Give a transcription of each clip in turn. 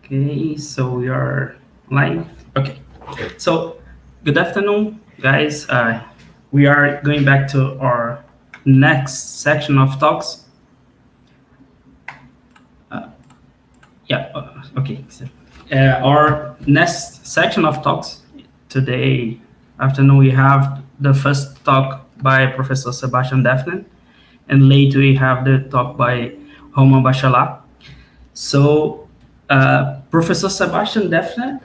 Okay, so we are live. Okay, so good afternoon, guys. We are going back to our next section of talks. Uh, yeah, okay. Our next section of talks today afternoon, we have the first talk by Professor Sebastian Defner, and later we have the talk by Roman Bachelar. So, Professor Sebastian Defner,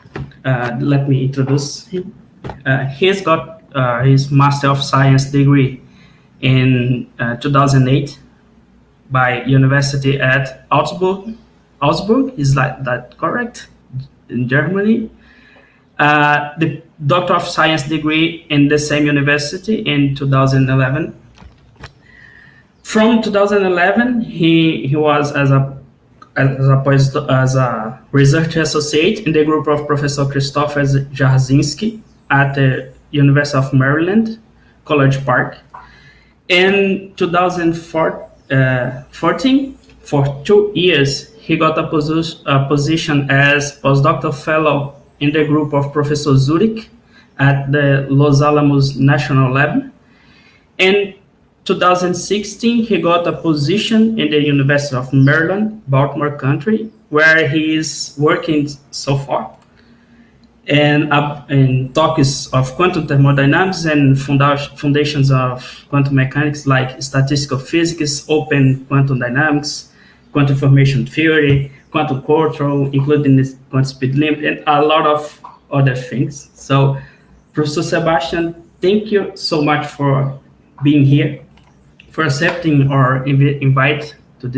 let me introduce him. He's got his Master of Science degree in 2008 by University at Augsburg. Augsburg, is that correct? In Germany. The Doctor of Science degree in the same university in 2011. From 2011, he was as a research associate in the group of Professor Christopher Jarzynski at the University of Maryland, College Park. In 2014, for 2 years, he got a position as postdoctoral fellow in the group of Professor Zurich at the Los Alamos National Lab. In 2016, he got a position in the University of Maryland, Baltimore County, where he is working so far and in topics of quantum thermodynamics and foundations of quantum mechanics like statistical physics, open quantum dynamics, quantum information theory, quantum control, including the quantum speed limit, and a lot of other things. So, Professor Sebastian, thank you so much for being here, for accepting our invite to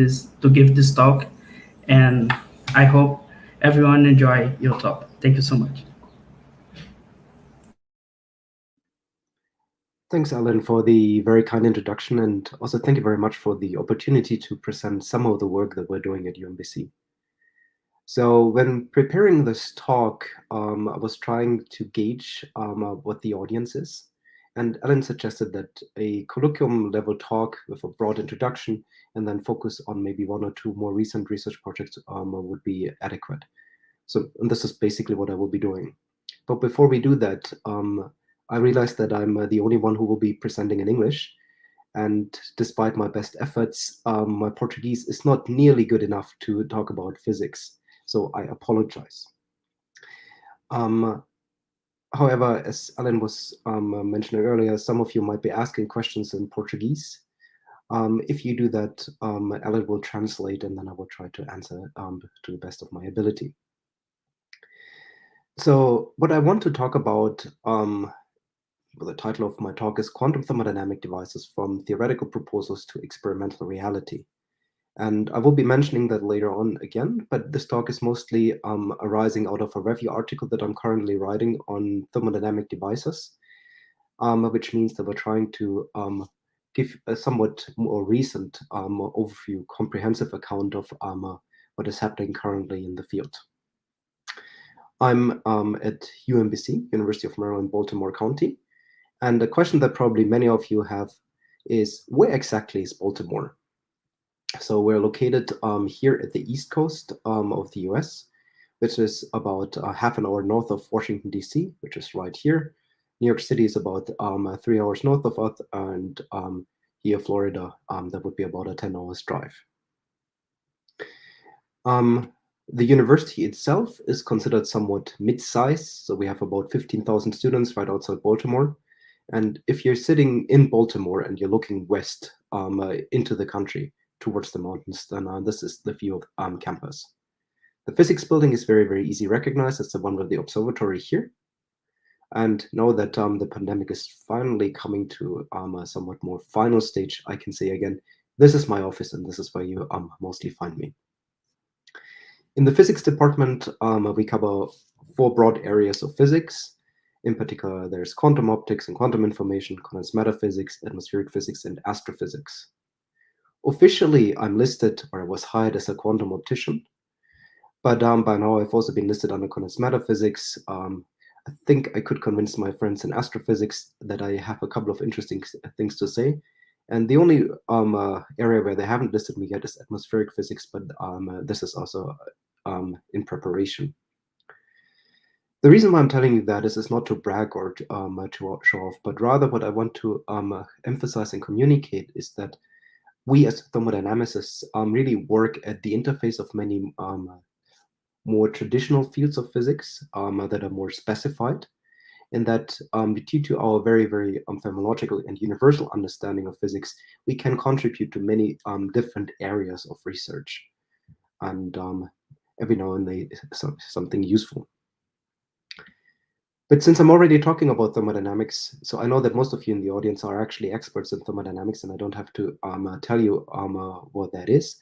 give this talk, and I hope everyone enjoy your talk. Thank you so much. Thanks, Alan, for the very kind introduction, and also thank you very much for the opportunity to present some of the work that we're doing at UMBC. So when preparing this talk, I was trying to gauge what the audience is. And Alan suggested that a colloquium level talk with a broad introduction and then focus on maybe one or two more recent research projects would be adequate. So and this is basically what I will be doing. But before we do that, I realized that I'm the only one who will be presenting in English. And despite my best efforts, my Portuguese is not nearly good enough to talk about physics. So I apologize. However, as Alan was mentioning earlier, some of you might be asking questions in Portuguese. If you do that, Alan will translate and then I will try to answer to the best of my ability. So what I want to talk about, the title of my talk is Quantum Thermodynamic Devices from Theoretical Proposals to Experimental Reality. And I will be mentioning that later on again, but this talk is mostly arising out of a review article that I'm currently writing on thermodynamic devices, which means that we're trying to give a somewhat more recent overview, comprehensive account of what is happening currently in the field. I'm at UMBC, University of Maryland, Baltimore County. And the question that probably many of you have is, where exactly is Baltimore? So we're located here at the East Coast of the US, which is about half an hour north of Washington, D.C., which is right here. New York City is about 3 hours north of us, and here, Florida, that would be about a 10-hour drive. The university itself is considered somewhat mid-sized, so we have about 15,000 students right outside Baltimore. And if you're sitting in Baltimore and you're looking west into the country, towards the mountains, then this is the view of campus. The physics building is very, very easy recognized. It's the one with the observatory here. And now that the pandemic is finally coming to a somewhat more final stage, I can say again, this is my office and this is where you mostly find me. In the physics department, we cover 4 broad areas of physics. In particular, there's quantum optics and quantum information, condensed matter physics, atmospheric physics, and astrophysics. Officially, I'm listed, or I was hired as a quantum optician, but by now I've also been listed under condensed matter physics. I think I could convince my friends in astrophysics that I have a couple of interesting things to say. And the only area where they haven't listed me yet is atmospheric physics, but this is also in preparation. The reason why I'm telling you that is not to brag or to show off, but rather what I want to emphasize and communicate is that we as thermodynamicists really work at the interface of many more traditional fields of physics that are more specified, and that due to our very, very phenomenological and universal understanding of physics, we can contribute to many different areas of research, and every now and then something useful. But since I'm already talking about thermodynamics, so I know that most of you in the audience are actually experts in thermodynamics, and I don't have to tell you what that is.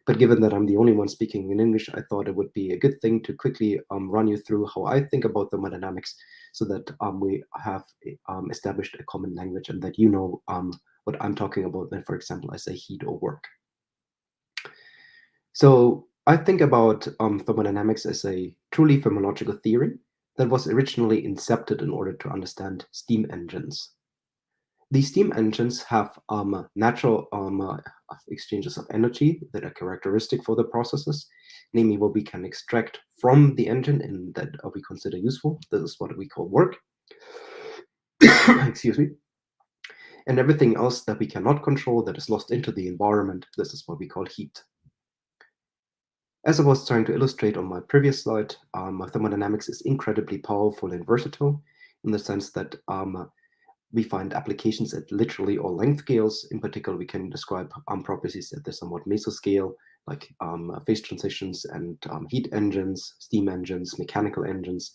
But given that I'm the only one speaking in English, I thought it would be a good thing to quickly run you through how I think about thermodynamics, so that we have established a common language and that you know what I'm talking about when, for example, I say heat or work. So I think about thermodynamics as a truly phenomenological theory that was originally incepted in order to understand steam engines. These steam engines have natural exchanges of energy that are characteristic for the processes, namely what we can extract from the engine and that we consider useful. This is what we call work. Excuse me. And everything else that we cannot control, that is lost into the environment, this is what we call heat. As I was trying to illustrate on my previous slide, thermodynamics is incredibly powerful and versatile in the sense that we find applications at literally all length scales. In particular, we can describe properties at the somewhat mesoscale, like phase transitions and heat engines, steam engines, mechanical engines.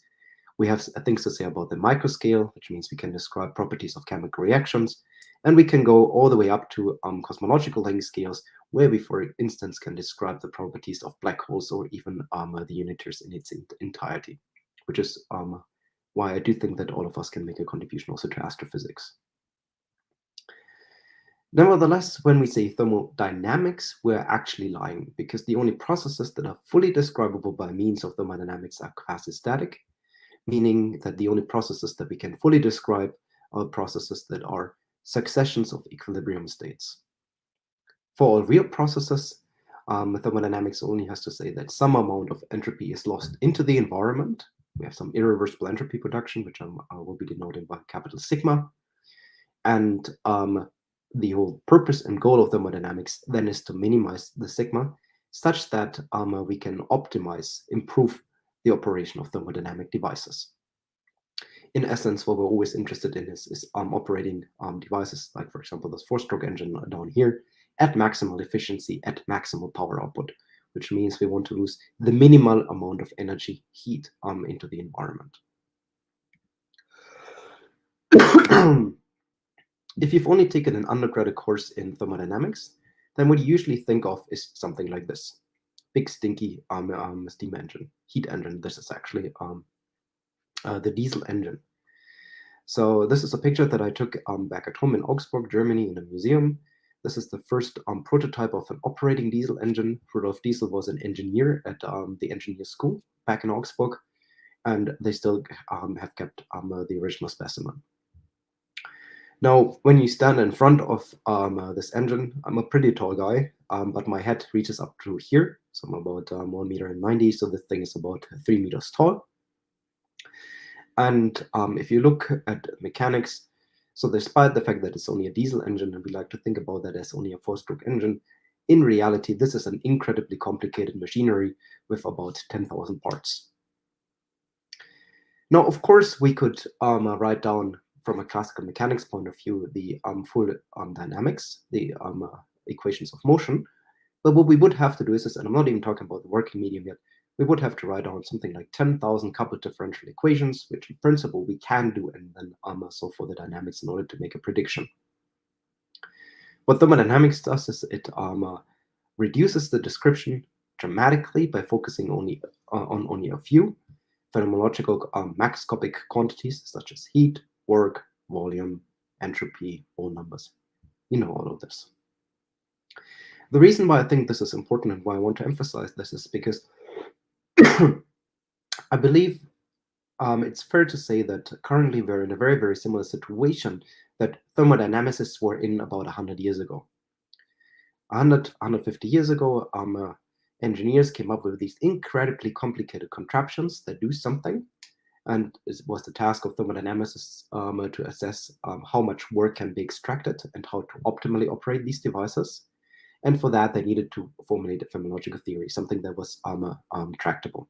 We have things to say about the microscale, which means we can describe properties of chemical reactions. And we can go all the way up to cosmological length scales, where we, for instance, can describe the properties of black holes or even the universe in its entirety, which is why I do think that all of us can make a contribution also to astrophysics. Nevertheless, when we say thermodynamics, we're actually lying, because the only processes that are fully describable by means of thermodynamics are quasi-static, meaning that the only processes that we can fully describe are processes that are successions of equilibrium states. For all real processes, thermodynamics only has to say that some amount of entropy is lost into the environment. We have some irreversible entropy production, which I will be denoted by capital sigma. And the whole purpose and goal of thermodynamics then is to minimize the sigma, such that we can optimize, improve the operation of thermodynamic devices. In essence, what we're always interested in is operating devices, like, for example, this four-stroke engine down here, at maximal efficiency, at maximal power output, which means we want to lose the minimal amount of energy, heat, into the environment. If you've only taken an undergraduate course in thermodynamics, then what you usually think of is something like this. Big, stinky steam engine, heat engine. This is actually the diesel engine. So this is a picture that I took back at home in Augsburg, Germany, in a museum. This is the first prototype of an operating diesel engine. Rudolf Diesel was an engineer at the engineer school back in Augsburg, and they still have kept the original specimen. Now, when you stand in front of this engine, I'm a pretty tall guy, but my head reaches up to here. So I'm about 1.90 meters, so the thing is about 3 meters tall. And if you look at mechanics, so despite the fact that it's only a diesel engine, and we like to think about that as only a four-stroke engine, in reality, this is an incredibly complicated machinery with about 10,000 parts. Now, of course, we could write down from a classical mechanics point of view the full dynamics, the equations of motion. But what we would have to do is, and I'm not even talking about the working medium yet, we would have to write down something like 10,000 coupled differential equations, which in principle we can do, and then solve for the dynamics in order to make a prediction. What thermodynamics does is it reduces the description dramatically by focusing only on only a few phenomenological macroscopic quantities such as heat, work, volume, entropy, whole numbers. You know all of this. The reason why I think this is important and why I want to emphasize this is because I believe it's fair to say that currently we're in a very, very similar situation that thermodynamicists were in about 100 years ago. 150 years ago, engineers came up with these incredibly complicated contraptions that do something. And it was the task of thermodynamicists to assess how much work can be extracted and how to optimally operate these devices. And for that, they needed to formulate a phenomenological theory, something that was tractable.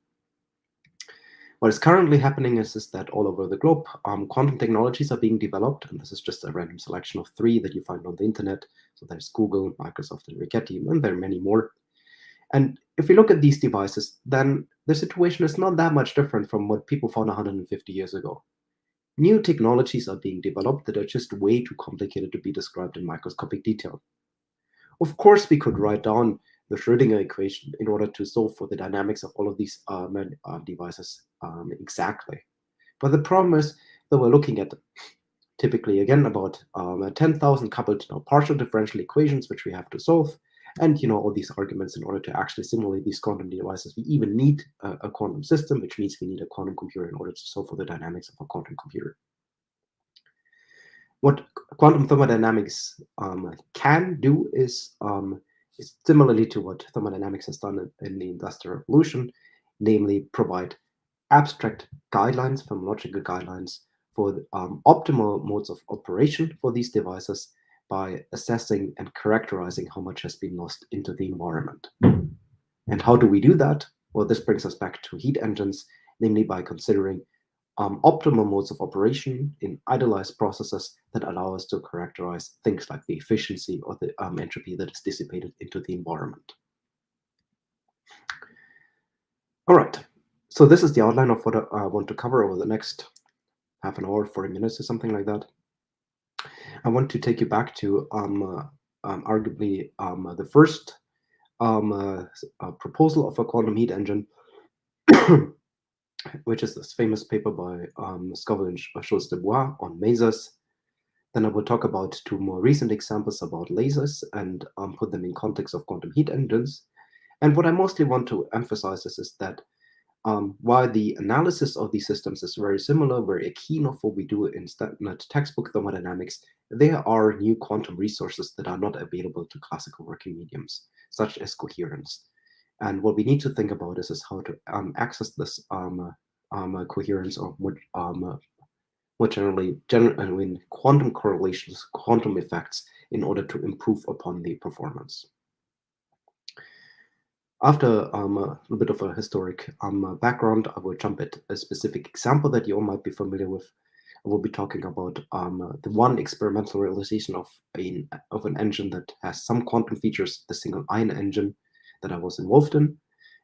What is currently happening is that all over the globe, quantum technologies are being developed, and this is just a random selection of 3 that you find on the internet. So there's Google, Microsoft, and Rigetti, and there are many more. And if we look at these devices, then the situation is not that much different from what people found 150 years ago. New technologies are being developed that are just way too complicated to be described in microscopic detail. Of course, we could write down the Schrödinger equation in order to solve for the dynamics of all of these devices exactly. But the problem is that we're looking at typically, again, about 10,000 coupled partial differential equations, which we have to solve. And all these arguments in order to actually simulate these quantum devices. We even need a quantum system, which means we need a quantum computer in order to solve for the dynamics of a quantum computer. What quantum thermodynamics can do is similarly to what thermodynamics has done in the Industrial Revolution, namely provide abstract guidelines, phenomenological guidelines for the, optimal modes of operation for these devices by assessing and characterizing how much has been lost into the environment. And how do we do that? Well, this brings us back to heat engines, namely by considering optimal modes of operation in idealized processes that allow us to characterize things like the efficiency or the entropy that is dissipated into the environment. All right, so this is the outline of what I want to cover over the next half an hour, 40 minutes or something like that. I want to take you back to arguably the first proposal of a quantum heat engine, which is this famous paper by Scoville and Schulz-de-Bois on masers. Then I will talk about 2 more recent examples about lasers and put them in context of quantum heat engines. And what I mostly want to emphasize is that while the analysis of these systems is very similar, very akin of what we do in standard textbook thermodynamics, there are new quantum resources that are not available to classical working mediums, such as coherence. And what we need to think about is how to access this coherence, or more generally quantum correlations, quantum effects, in order to improve upon the performance. After a little bit of a historic background, I will jump at a specific example that you all might be familiar with. I will be talking about the one experimental realization of an engine that has some quantum features, the single ion engine that I was involved in.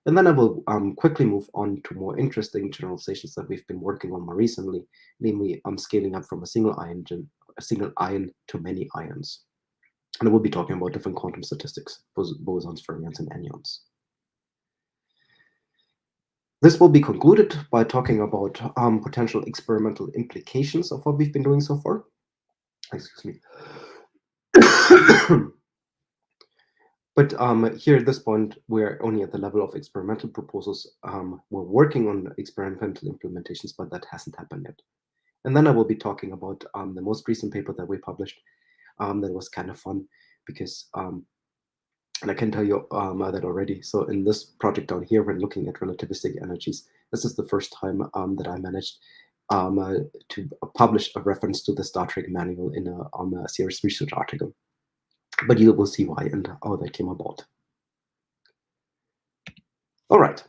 And then I will quickly move on to more interesting generalizations that we've been working on more recently, namely scaling up from a single ion to many ions. And I will be talking about different quantum statistics, bosons, fermions, and anyons. This will be concluded by talking about potential experimental implications of what we've been doing so far. Excuse me. But here at this point, we're only at the level of experimental proposals. We're working on experimental implementations, but that hasn't happened yet. And then I will be talking about the most recent paper that we published that was kind of fun because and I can tell you that already. So in this project down here, we're looking at relativistic energies. This is the first time that I managed to publish a reference to the Star Trek manual in a serious research article. But you will see why and how that came about. All right.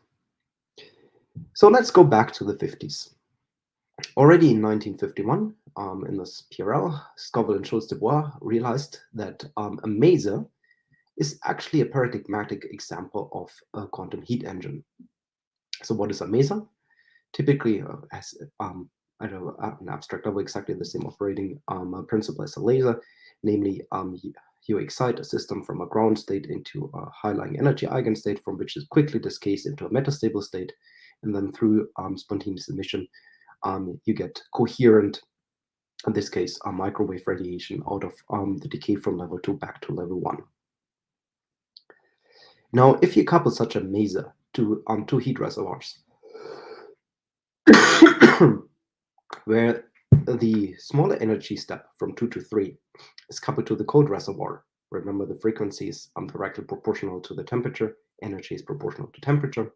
So let's go back to the 50s. Already in 1951, in this PRL, Scoville and Schulz-de-Bois realized that a maser is actually a paradigmatic example of a quantum heat engine. So what is a maser? Typically has an abstract level exactly the same operating principle as a laser, namely you excite a system from a ground state into a high-lying energy eigenstate, from which is quickly displaced into a metastable state, and then through spontaneous emission, you get coherent, in this case, microwave radiation out of the decay from level 2 back to level 1. Now, if you couple such a maser to 2 heat reservoirs, where the smaller energy step from 2 to 3 is coupled to the cold reservoir, remember the frequency is directly proportional to the temperature, energy is proportional to temperature.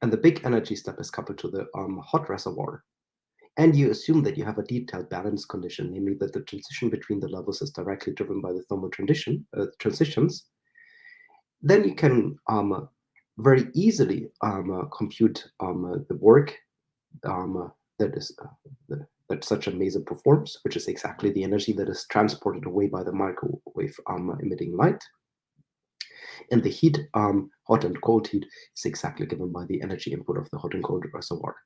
And the big energy step is coupled to the hot reservoir. And you assume that you have a detailed balance condition, namely that the transition between the levels is directly driven by the thermal transitions. Then you can very easily compute the work that such a maser performs, which is exactly the energy that is transported away by the microwave emitting light. And the heat, hot and cold heat, is exactly given by the energy input of the hot and cold reservoir.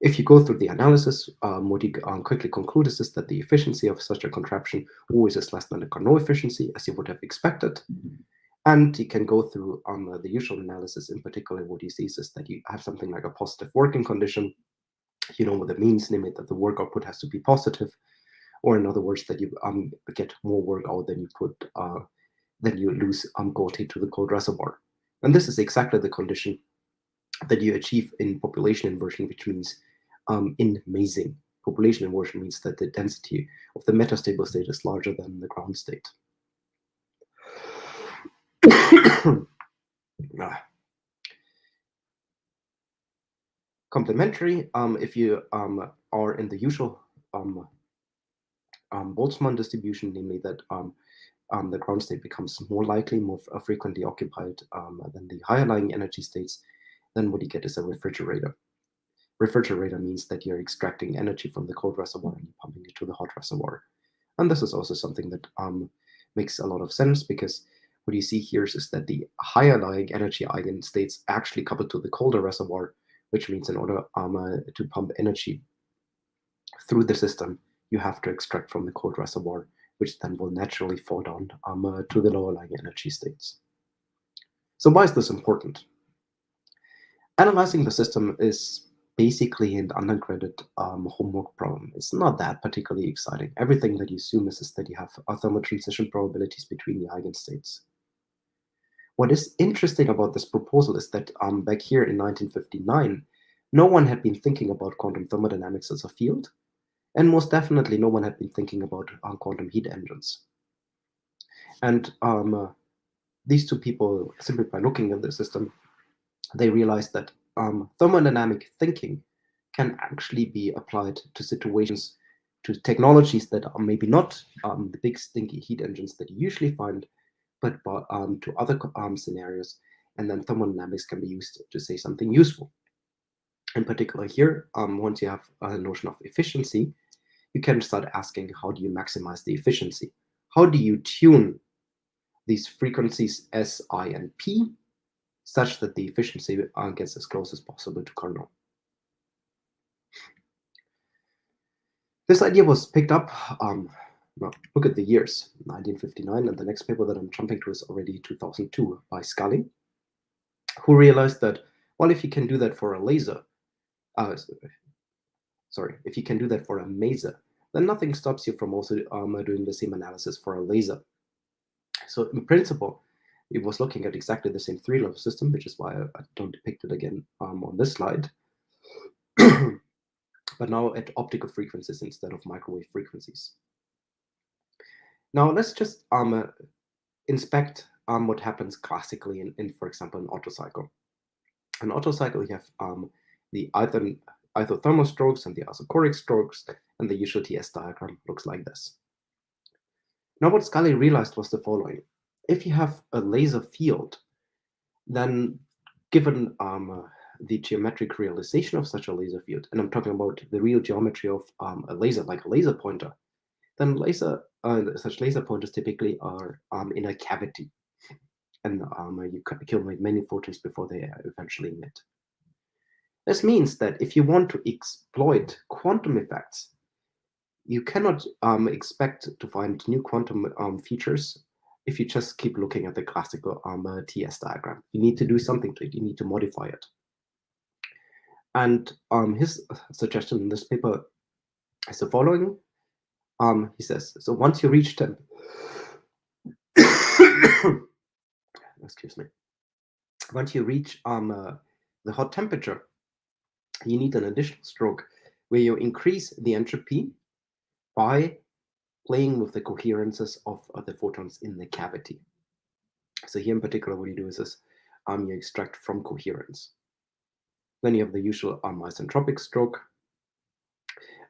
If you go through the analysis, what you quickly conclude is that the efficiency of such a contraption always is less than the Carnot efficiency, as you would have expected. And you can go through the usual analysis. In particular, what you see is that you have something like a positive working condition. You know what that means, namely that the work output has to be positive, or in other words, that you get more work out than you lose cold heat to the cold reservoir. And this is exactly the condition that you achieve in population inversion, which means in masing. Population inversion means that the density of the metastable state is larger than the ground state. Complementary, if you are in the usual Boltzmann distribution, namely that the ground state becomes more likely, more frequently occupied than the higher lying energy states, then what you get is a refrigerator. Refrigerator means that you're extracting energy from the cold reservoir and pumping it to the hot reservoir. And this is also something that makes a lot of sense, because what you see here is that the higher lying energy eigenstates actually couple to the colder reservoir, which means in order to pump energy through the system, you have to extract from the cold reservoir, which then will naturally fall down to the lower lying energy states. So why is this important? Analyzing the system is basically an undergraded homework problem. It's not that particularly exciting. Everything that you assume is that you have thermal transition probabilities between the eigenstates. What is interesting about this proposal is that back here in 1959, no one had been thinking about quantum thermodynamics as a field, and most definitely no one had been thinking about quantum heat engines. And these two people, simply by looking at the system, they realized that thermodynamic thinking can actually be applied to situations, to technologies that are maybe not the big stinky heat engines that you usually find, but to other scenarios, and then thermodynamics can be used to say something useful. In particular here, once you have a notion of efficiency, you can start asking, how do you maximize the efficiency? How do you tune these frequencies S, I, and P such that the efficiency gets as close as possible to Carnot? This idea was picked up, well, look at the years, 1959, and the next paper that I'm jumping to is already 2002 by Scully, who realized that, well, if you can do that for a laser, if you can do that for a maser, then nothing stops you from also doing the same analysis for a laser. So in principle, it was looking at exactly the same three-level system, which is why I don't depict it again on this slide, but now at optical frequencies instead of microwave frequencies. Now let's just inspect what happens classically in, for example, an Otto cycle. In Otto cycle, you have the isothermal strokes and the isochoric strokes, and the usual TS diagram looks like this. Now what Scully realized was the following. If you have a laser field, then given the geometric realization of such a laser field, and I'm talking about the real geometry of a laser, like a laser pointer, then such laser pointers typically are in a cavity, and you accumulate many photons before they eventually emit. This means that if you want to exploit quantum effects, you cannot expect to find new quantum features if you just keep looking at the classical TS diagram. You need to do something to it. You need to modify it. And his suggestion in this paper is the following. He says, so once you reach excuse me. Once you reach the hot temperature, you need an additional stroke where you increase the entropy by playing with the coherences of the photons in the cavity. So here in particular, what you do is you extract from coherence. Then you have the usual isentropic stroke,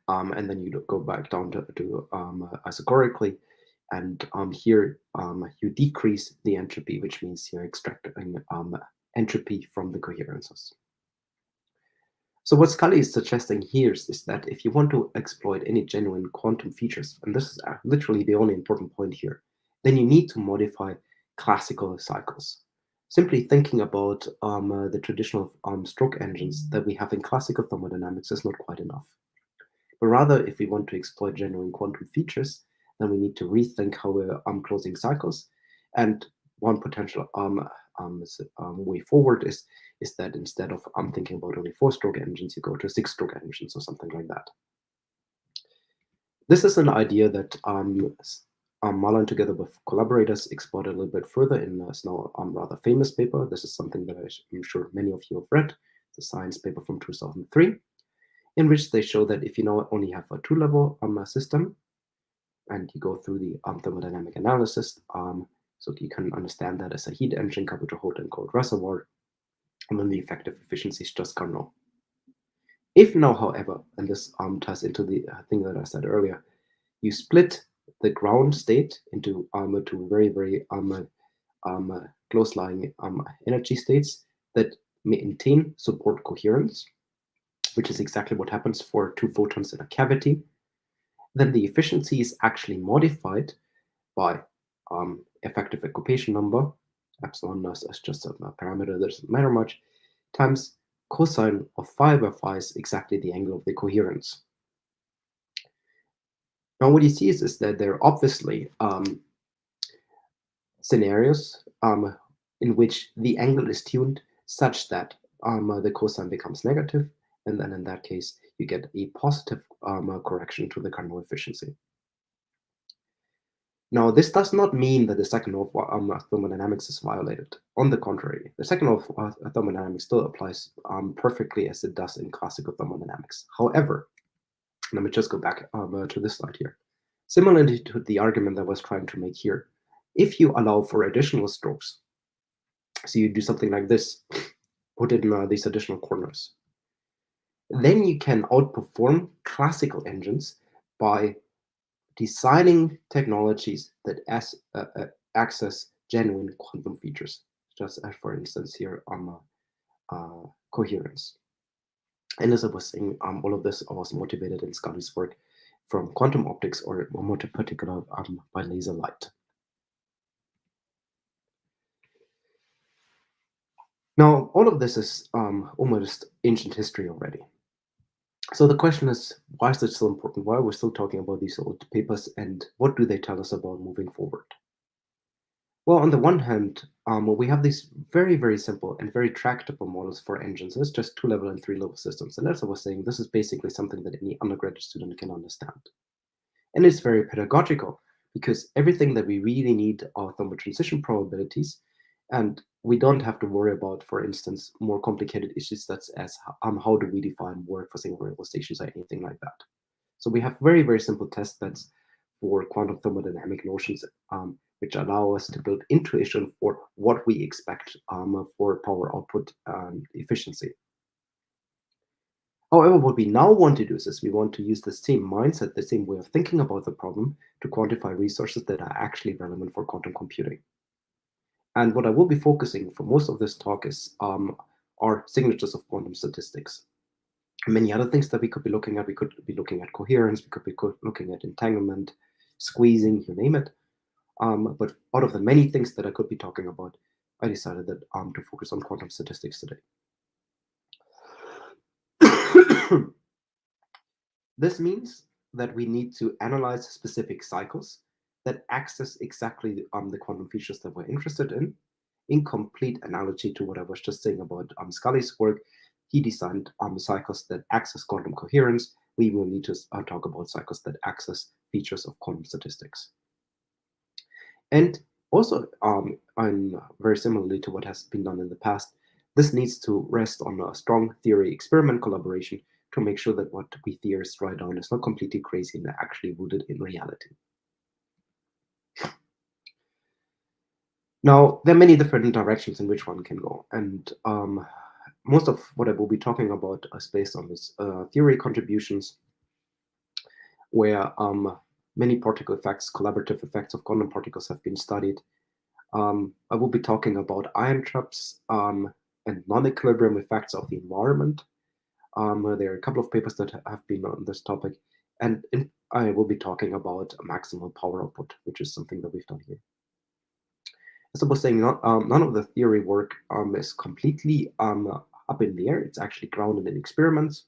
and then you go back down to isochorically, and here you decrease the entropy, which means you're extracting entropy from the coherences. So what Scully is suggesting here is that if you want to exploit any genuine quantum features, and this is literally the only important point here, then you need to modify classical cycles. Simply thinking about the traditional stroke engines that we have in classical thermodynamics is not quite enough. But rather, if we want to exploit genuine quantum features, then we need to rethink how we're closing cycles. And one potential way forward is that instead of thinking about only 4-stroke engines, you go to 6-stroke engines or something like that. This is an idea that Marlon, together with collaborators, explored a little bit further in a now rather famous paper. This is something that I'm sure many of you have read. It's a science paper from 2003, in which they show that if you now only have a 2-level system, and you go through the thermodynamic analysis, so you can understand that as a heat engine coupled to a hot and cold reservoir, and then the effective efficiency is just Carnot. If now, however, and this ties into the thing that I said earlier, you split the ground state into two very, very close-lying energy states that maintain support coherence, which is exactly what happens for 2 photons in a cavity, then the efficiency is actually modified by effective occupation number, epsilon is just a parameter that doesn't matter much, times cosine of phi, where phi is exactly the angle of the coherence. Now what you see is that there are obviously scenarios in which the angle is tuned such that the cosine becomes negative, and then in that case you get a positive correction to the Carnot efficiency. Now, this does not mean that the second law of thermodynamics is violated. On the contrary, the second law of thermodynamics still applies perfectly as it does in classical thermodynamics. However, let me just go back to this slide here. Similarly to the argument that I was trying to make here, if you allow for additional strokes, so you do something like this, put in these additional corners, then you can outperform classical engines by designing technologies that access genuine quantum features, just as, for instance, here coherence. And as I was saying, all of this was motivated in Scully's work from quantum optics, or more particular, by laser light. Now, all of this is almost ancient history already. So the question is, why is it still important? Why are we still talking about these old papers, and what do they tell us about moving forward? Well, on the one hand, we have these very, very simple and very tractable models for engines. It's just 2-level and 3-level systems. And as I was saying, this is basically something that any undergraduate student can understand. And it's very pedagogical, because everything that we really need are thermotransition probabilities, and we don't have to worry about, for instance, more complicated issues such as how do we define work for single variable stations or anything like that. So we have very, very simple test beds for quantum thermodynamic notions, which allow us to build intuition for what we expect for power output and efficiency. However, what we now want to do is we want to use the same mindset, the same way of thinking about the problem, to quantify resources that are actually relevant for quantum computing. And what I will be focusing for most of this talk is are signatures of quantum statistics. Many other things that we could be looking at. We could be looking at coherence, we could be looking at entanglement, squeezing, you name it. But out of the many things that I could be talking about, I decided that to focus on quantum statistics today. This means that we need to analyze specific cycles that access exactly the quantum features that we're interested in complete analogy to what I was just saying about Scully's work. He designed cycles that access quantum coherence. We will need to talk about cycles that access features of quantum statistics. And also, very similarly to what has been done in the past, this needs to rest on a strong theory-experiment collaboration to make sure that what we theorists write down is not completely crazy and actually rooted in reality. Now, there are many different directions in which one can go, and most of what I will be talking about is based on this theory contributions, where many particle effects, collaborative effects of quantum particles have been studied. I will be talking about ion traps and non-equilibrium effects of the environment. There are a couple of papers that have been on this topic, and I will be talking about maximal power output, which is something that we've done here. As I was saying, none of the theory work is completely up in the air. It's actually grounded in experiments.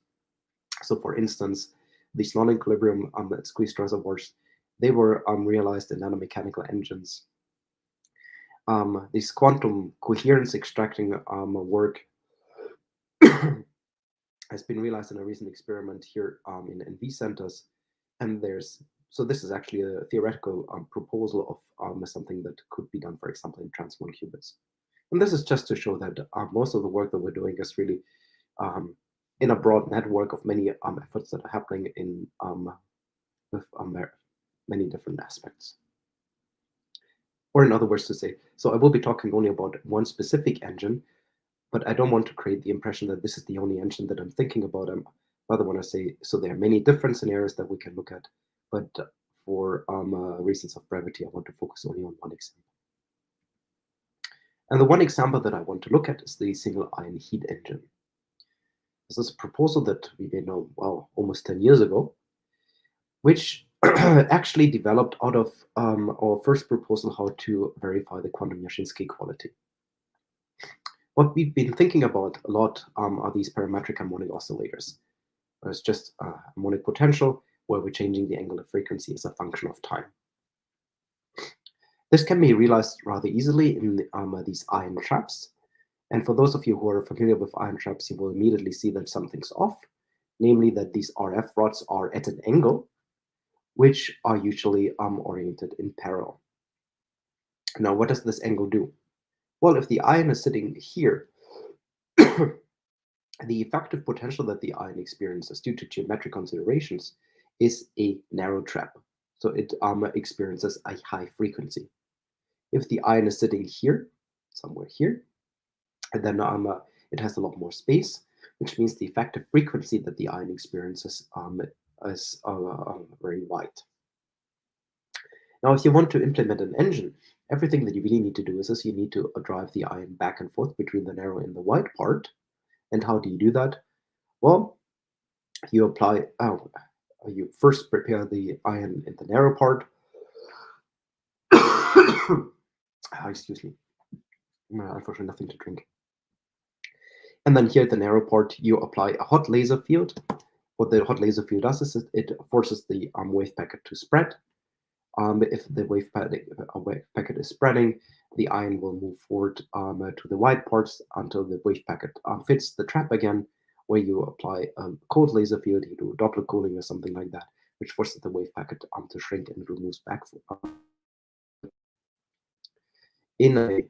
So, for instance, these non-equilibrium squeezed reservoirs, they were realized in nanomechanical engines. This quantum coherence extracting work has been realized in a recent experiment here in NV centers. And so this is actually a theoretical proposal of something that could be done, for example, in transmon qubits. And this is just to show that most of the work that we're doing is really in a broad network of many efforts that are happening in with many different aspects. Or in other words to say, so I will be talking only about one specific engine, but I don't want to create the impression that this is the only engine that I'm thinking about. I rather want to say, so there are many different scenarios that we can look at, but for reasons of brevity, I want to focus only on one example. And the one example that I want to look at is the single ion heat engine. This is a proposal that we made now, well, almost 10 years ago, which actually developed out of our first proposal how to verify the quantum Yashinsky equality. What we've been thinking about a lot are these parametric harmonic oscillators. It's just a harmonic potential where we're changing the angular frequency as a function of time. This can be realized rather easily in these ion traps. And for those of you who are familiar with ion traps, you will immediately see that something's off, namely that these RF rods are at an angle, which are usually oriented in parallel. Now, what does this angle do? Well, if the ion is sitting here, the effective potential that the ion experiences due to geometric considerations is a narrow trap. So it experiences a high frequency. If the ion is sitting here, somewhere here, and then it has a lot more space, which means the effective frequency that the ion experiences is very wide. Now, if you want to implement an engine, everything that you really need to do is you need to drive the ion back and forth between the narrow and the wide part. And how do you do that? Well, you apply, you first prepare the ion in the narrow part. Excuse me. Unfortunately, nothing to drink. And then here at the narrow part, you apply a hot laser field. What the hot laser field does is it forces the wave packet to spread. If the wave packet is spreading, the ion will move forward to the wide parts until the wave packet fits the trap again, where you apply a cold laser field, you do Doppler cooling or something like that, which forces the wave packet to shrink and moves back. In a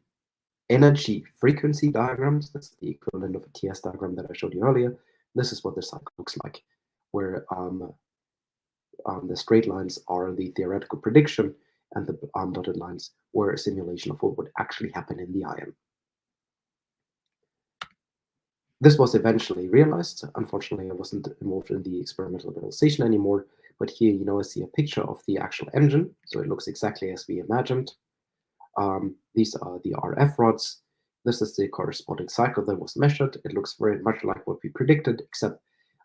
energy frequency diagrams, that's the equivalent of a TS diagram that I showed you earlier, this is what the cycle looks like, where the straight lines are the theoretical prediction, and the dotted lines were a simulation of what would actually happen in the ion. This was eventually realized. Unfortunately, I wasn't involved in the experimental realization anymore, but here I see a picture of the actual engine, so it looks exactly as we imagined. These are the RF rods. This is the corresponding cycle that was measured. It looks very much like what we predicted, except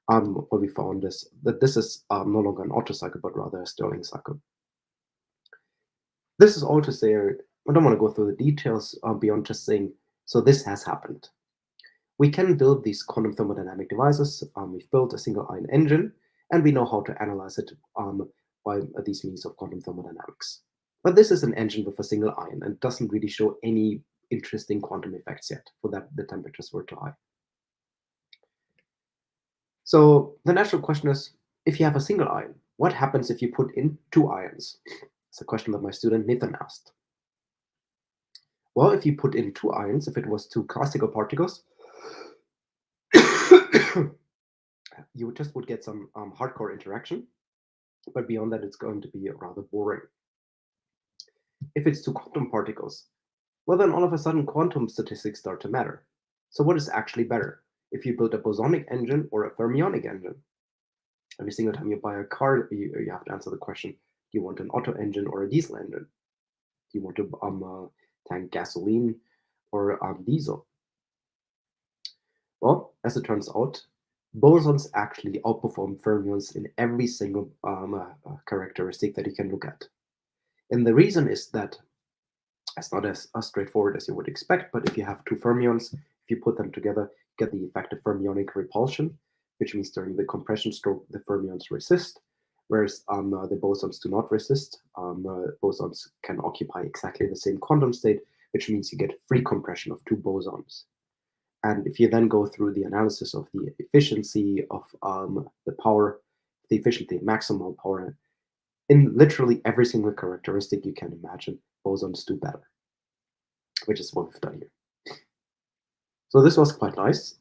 what we found is that this is no longer an Otto cycle, but rather a Stirling cycle. This is all to say, I don't want to go through the details beyond just saying, so this has happened. We can build these quantum thermodynamic devices. We've built a single ion engine, and we know how to analyze it by these means of quantum thermodynamics. But this is an engine with a single ion and doesn't really show any interesting quantum effects yet, for that the temperatures were too high. So the natural question is, if you have a single ion, what happens if you put in two ions? It's a question that my student Nathan asked. Well, if you put in two ions, if it was two classical particles, you just would get some hardcore interaction, but beyond that, it's going to be rather boring. If it's two quantum particles, Well, then all of a sudden quantum statistics start to matter. So what is actually better? If you build a bosonic engine or a fermionic engine? Every single time you buy a car, you have to answer the question, do you want an Otto engine or a diesel engine? Do you want to tank gasoline or diesel? Well, as it turns out, bosons actually outperform fermions in every single characteristic that you can look at. And the reason is that it's not as straightforward as you would expect, but if you have two fermions, if you put them together, you get the effective fermionic repulsion, which means during the compression stroke, the fermions resist, whereas the bosons do not resist. Bosons can occupy exactly the same quantum state, which means you get free compression of two bosons. And if you then go through the analysis of the efficiency of the power, the efficiency, maximal power, in literally every single characteristic you can imagine, bosons do better, which is what we've done here. So this was quite nice.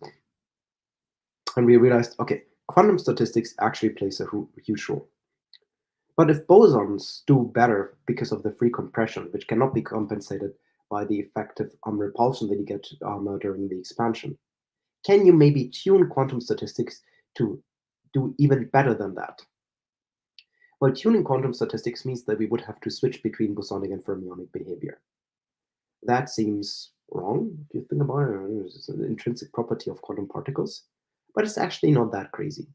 And we realized, okay, quantum statistics actually plays a huge role. But if bosons do better because of the free compression, which cannot be compensated by the effective repulsion that you get during the expansion, can you maybe tune quantum statistics to do even better than that? Well, tuning quantum statistics means that we would have to switch between bosonic and fermionic behavior. That seems wrong if you think about it. It's an intrinsic property of quantum particles, but it's actually not that crazy.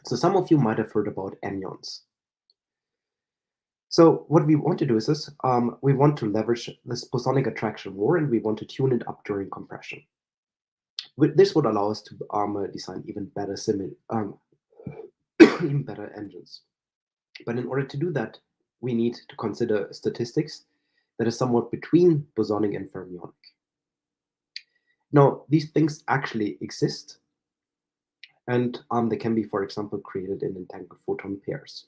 So some of you might have heard about anyons. So what we want to do is this, we want to leverage this bosonic attraction more, and we want to tune it up during compression. This would allow us to design even better even better engines. But in order to do that, we need to consider statistics that is somewhat between bosonic and fermionic. Now, these things actually exist, and they can be, for example, created in entangled photon pairs.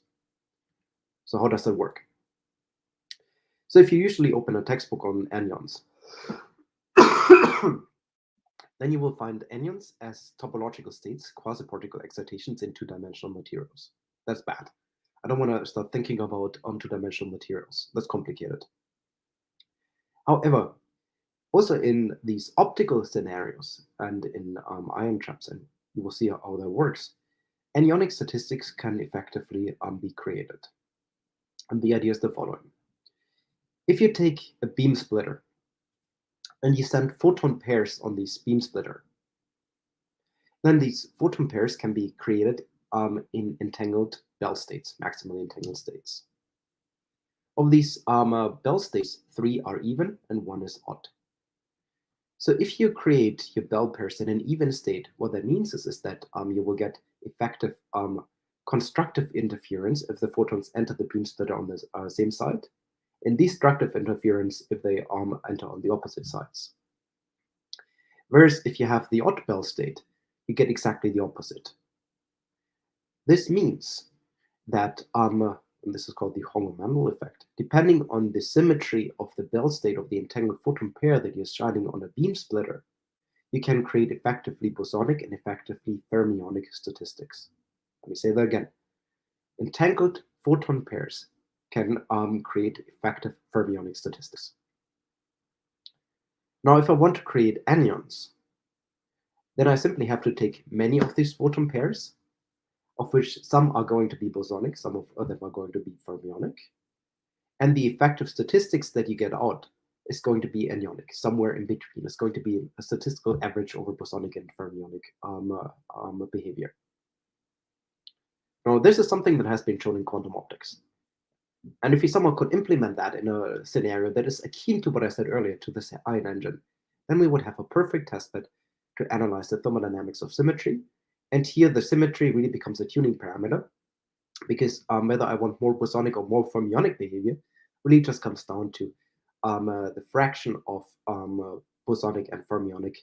So how does that work? So if you usually open a textbook on anyons, then you will find anyons as topological states, quasi-particle excitations in two-dimensional materials. That's bad. I don't want to start thinking about two-dimensional materials. That's complicated. However, also in these optical scenarios and in ion traps, and you will see how that works, anyonic statistics can effectively be created. And the idea is the following. If you take a beam splitter and you send photon pairs on this beam splitter, then these photon pairs can be created in entangled Bell states, maximally entangled states. Of these Bell states, 3 are even and 1 is odd. So if you create your Bell pairs in an even state, what that means is that you will get effective constructive interference if the photons enter the beam splitter on the same side, and destructive interference if they enter on the opposite sides. Whereas if you have the odd Bell state, you get exactly the opposite. This means that, and this is called the Hong-Mandel effect, depending on the symmetry of the Bell state of the entangled photon pair that you're shining on a beam splitter, you can create effectively bosonic and effectively fermionic statistics. Let me say that again. Entangled photon pairs can create effective fermionic statistics. Now, if I want to create anyons, then I simply have to take many of these photon pairs, of which some are going to be bosonic, some of them are going to be fermionic, and the effective statistics that you get out is going to be anyonic, somewhere in between. It's going to be a statistical average over bosonic and fermionic behavior. Now, this is something that has been shown in quantum optics. And if someone could implement that in a scenario that is akin to what I said earlier, to this ion engine, then we would have a perfect testbed to analyze the thermodynamics of symmetry. And here the symmetry really becomes a tuning parameter, because whether I want more bosonic or more fermionic behavior really just comes down to the fraction of bosonic and fermionic,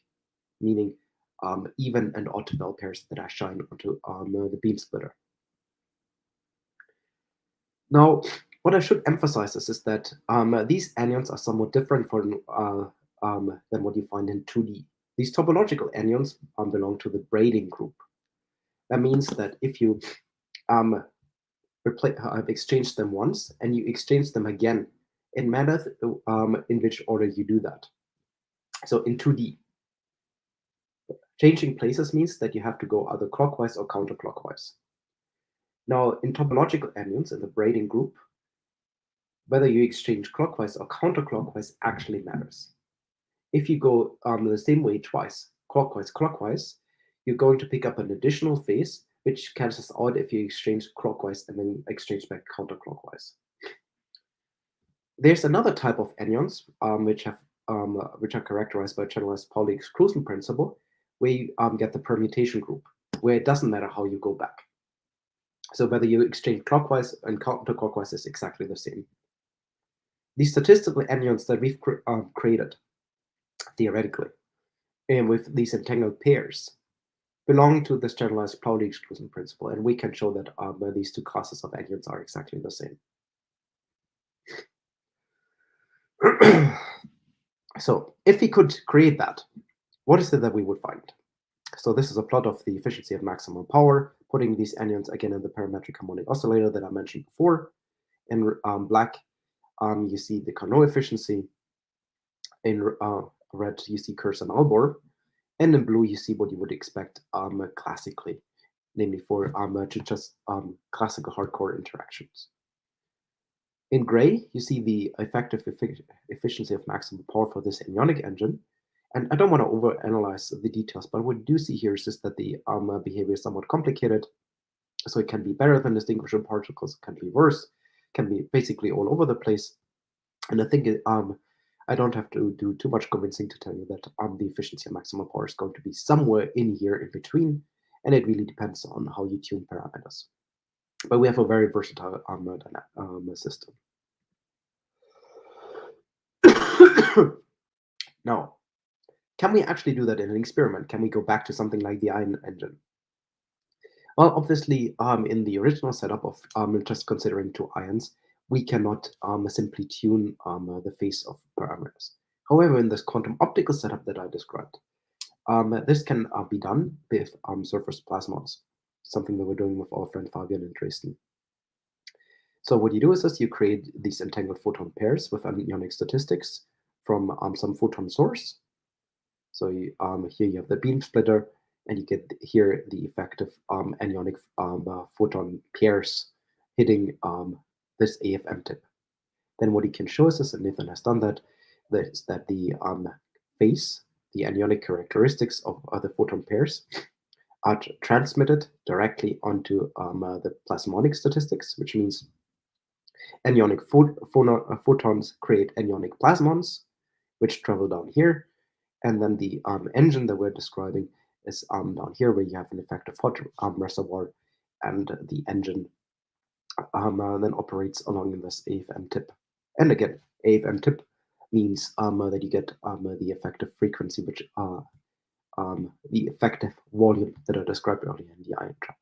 meaning even and odd Bell pairs that I shine onto the beam splitter. Now, what I should emphasize is that these anyons are somewhat different from than what you find in 2D. These topological anyons belong to the braiding group. That means that if you have exchanged them once and you exchange them again It matters in which order you do that. So in 2D, changing places means that you have to go either clockwise or counterclockwise. Now, in topological anions, in the braiding group, whether you exchange clockwise or counterclockwise actually matters. If you go the same way twice, clockwise, you're going to pick up an additional phase, which cancels out if you exchange clockwise and then exchange back counterclockwise. There's another type of anions which are characterized by generalized Pauli exclusion principle, where you get the permutation group, where it doesn't matter how you go back. So whether you exchange clockwise and counterclockwise is exactly the same. These statistical anions that we've created, theoretically, and with these entangled pairs, belong to this generalized Pauli exclusion principle, and we can show that these two classes of anions are exactly the same. So if we could create that, what is it that we would find? So this is a plot of the efficiency of maximum power, putting these anions again in the parametric harmonic oscillator that I mentioned before. In black, you see the Carnot efficiency. In red, you see Kershaw-Malbor. And in blue, you see what you would expect classically, namely for just classical hardcore interactions. In gray, you see the effective efficiency of maximum power for this anionic engine. And I don't want to overanalyze the details, but what you do see here is just that the behavior is somewhat complicated. So it can be better than distinguishable particles, it can be worse, can be basically all over the place. And I think I don't have to do too much convincing to tell you that the efficiency of maximum power is going to be somewhere in here in between, and it really depends on how you tune parameters. But we have a very versatile system. Now, can we actually do that in an experiment? Can we go back to something like the ion engine? Well, obviously, in the original setup of just considering two ions, we cannot simply tune the phase of parameters. However, in this quantum optical setup that I described, this can be done with surface plasmons, something that we're doing with our friend Fabian in Dresden. So what you do is you create these entangled photon pairs with anionic statistics from some photon source. So you, here you have the beam splitter, and you get here the effective anionic photon pairs hitting this AFM tip. Then what you can show us, and Nathan has done that, is that the phase, the anionic characteristics of the photon pairs are transmitted directly onto the plasmonic statistics, which means anionic photons create anionic plasmons, which travel down here. And then the engine that we're describing is down here, where you have an effective hot reservoir, and the engine then operates along this AFM tip. And again, AFM tip means that you get the effective frequency, which the effective volume that I described earlier in the ion trap.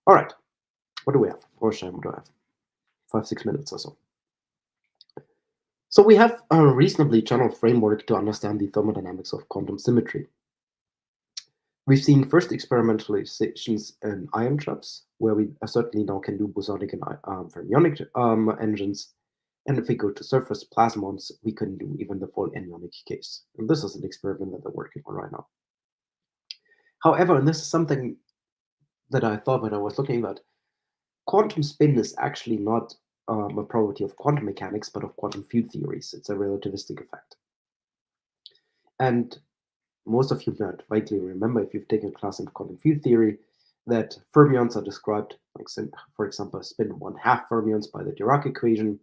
All right, what do we have? What do I have? 5-6 minutes or so. So we have a reasonably general framework to understand the thermodynamics of quantum symmetry. We've seen first experimentations in ion traps, where we certainly now can do bosonic and fermionic engines. And if we go to surface plasmons, we can do even the full anionic case. And this is an experiment that they're working on right now. However, and this is something that I thought when I was looking at, quantum spin is actually not a property of quantum mechanics, but of quantum field theories. It's a relativistic effect. And most of you might vaguely remember, if you've taken a class in quantum field theory, that fermions are described, like, for example, spin 1/2 fermions by the Dirac equation.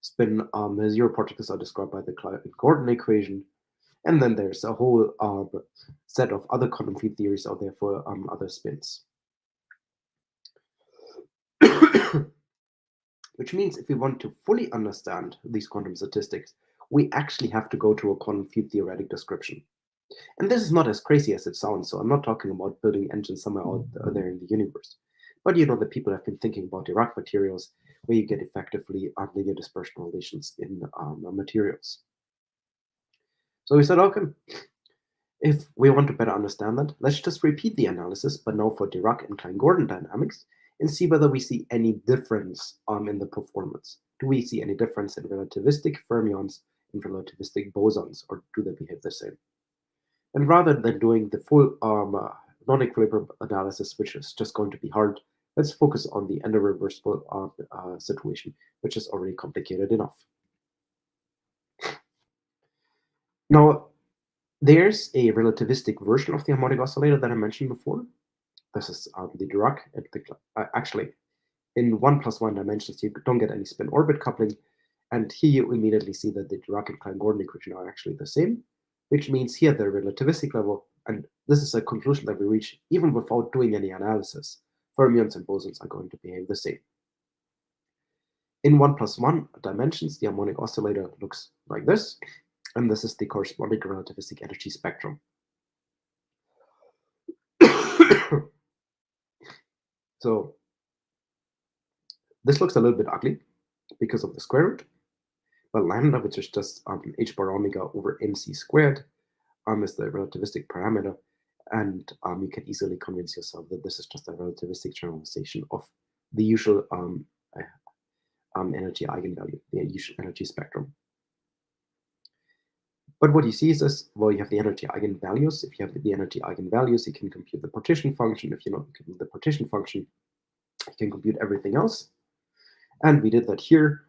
Spin zero particles are described by the Gordon equation. And then there's a whole set of other quantum field theories out there for other spins. Which means if we want to fully understand these quantum statistics, we actually have to go to a quantum field theoretic description. And this is not as crazy as it sounds, so I'm not talking about building engines somewhere out there in the universe. But you know that people have been thinking about Dirac materials, where you get effectively linear dispersion relations in materials. So we said, okay, if we want to better understand that, let's just repeat the analysis, but now for Dirac and Klein-Gordon dynamics, and see whether we see any difference in the performance. Do we see any difference in relativistic fermions and relativistic bosons, or do they behave the same? And rather than doing the full non-equilibrium analysis, which is just going to be hard, let's focus on the endo-reversible situation, which is already complicated enough. Now, there's a relativistic version of the harmonic oscillator that I mentioned before. This is the Dirac. Actually, in 1 + 1 dimensions, you don't get any spin-orbit coupling. And here you immediately see that the Dirac and Klein-Gordon equation are actually the same, which means here the relativistic level, and this is a conclusion that we reach even without doing any analysis, fermions and bosons are going to behave the same. In 1 + 1 dimensions, the harmonic oscillator looks like this, and this is the corresponding relativistic energy spectrum. So this looks a little bit ugly because of the square root, but lambda, which is just h bar omega over mc squared, is the relativistic parameter, and you can easily convince yourself that this is just a relativistic generalization of the usual energy eigenvalue, the usual energy spectrum. But what you see is this, well, you have the energy eigenvalues. If you have the energy eigenvalues, you can compute the partition function. If you know the partition function, you can compute everything else. And we did that here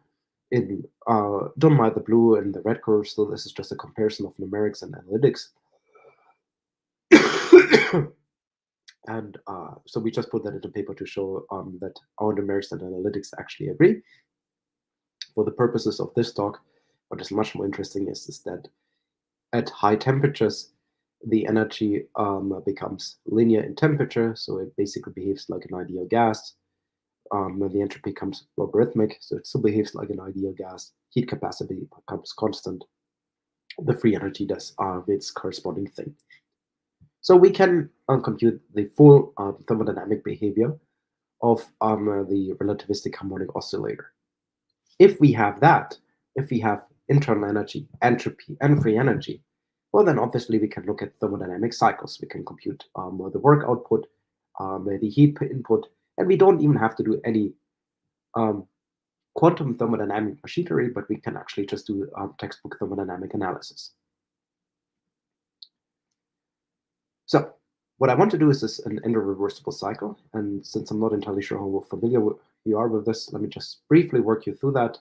in, don't mind the blue and the red curves, so this is just a comparison of numerics and analytics. And so we just put that into paper to show that our numerics and analytics actually agree. For the purposes of this talk, what is much more interesting is that at high temperatures, the energy becomes linear in temperature, so it basically behaves like an ideal gas. When the entropy becomes logarithmic, so it still behaves like an ideal gas. Heat capacity becomes constant. The free energy does its corresponding thing. So we can compute the full thermodynamic behavior of the relativistic harmonic oscillator. If we have that, if we have internal energy, entropy, and free energy, well, then obviously we can look at thermodynamic cycles. We can compute the work output, the heat input, and we don't even have to do any quantum thermodynamic machinery, but we can actually just do textbook thermodynamic analysis. So what I want to do is this an endo-reversible cycle, and since I'm not entirely sure how familiar you are with this, let me just briefly work you through that.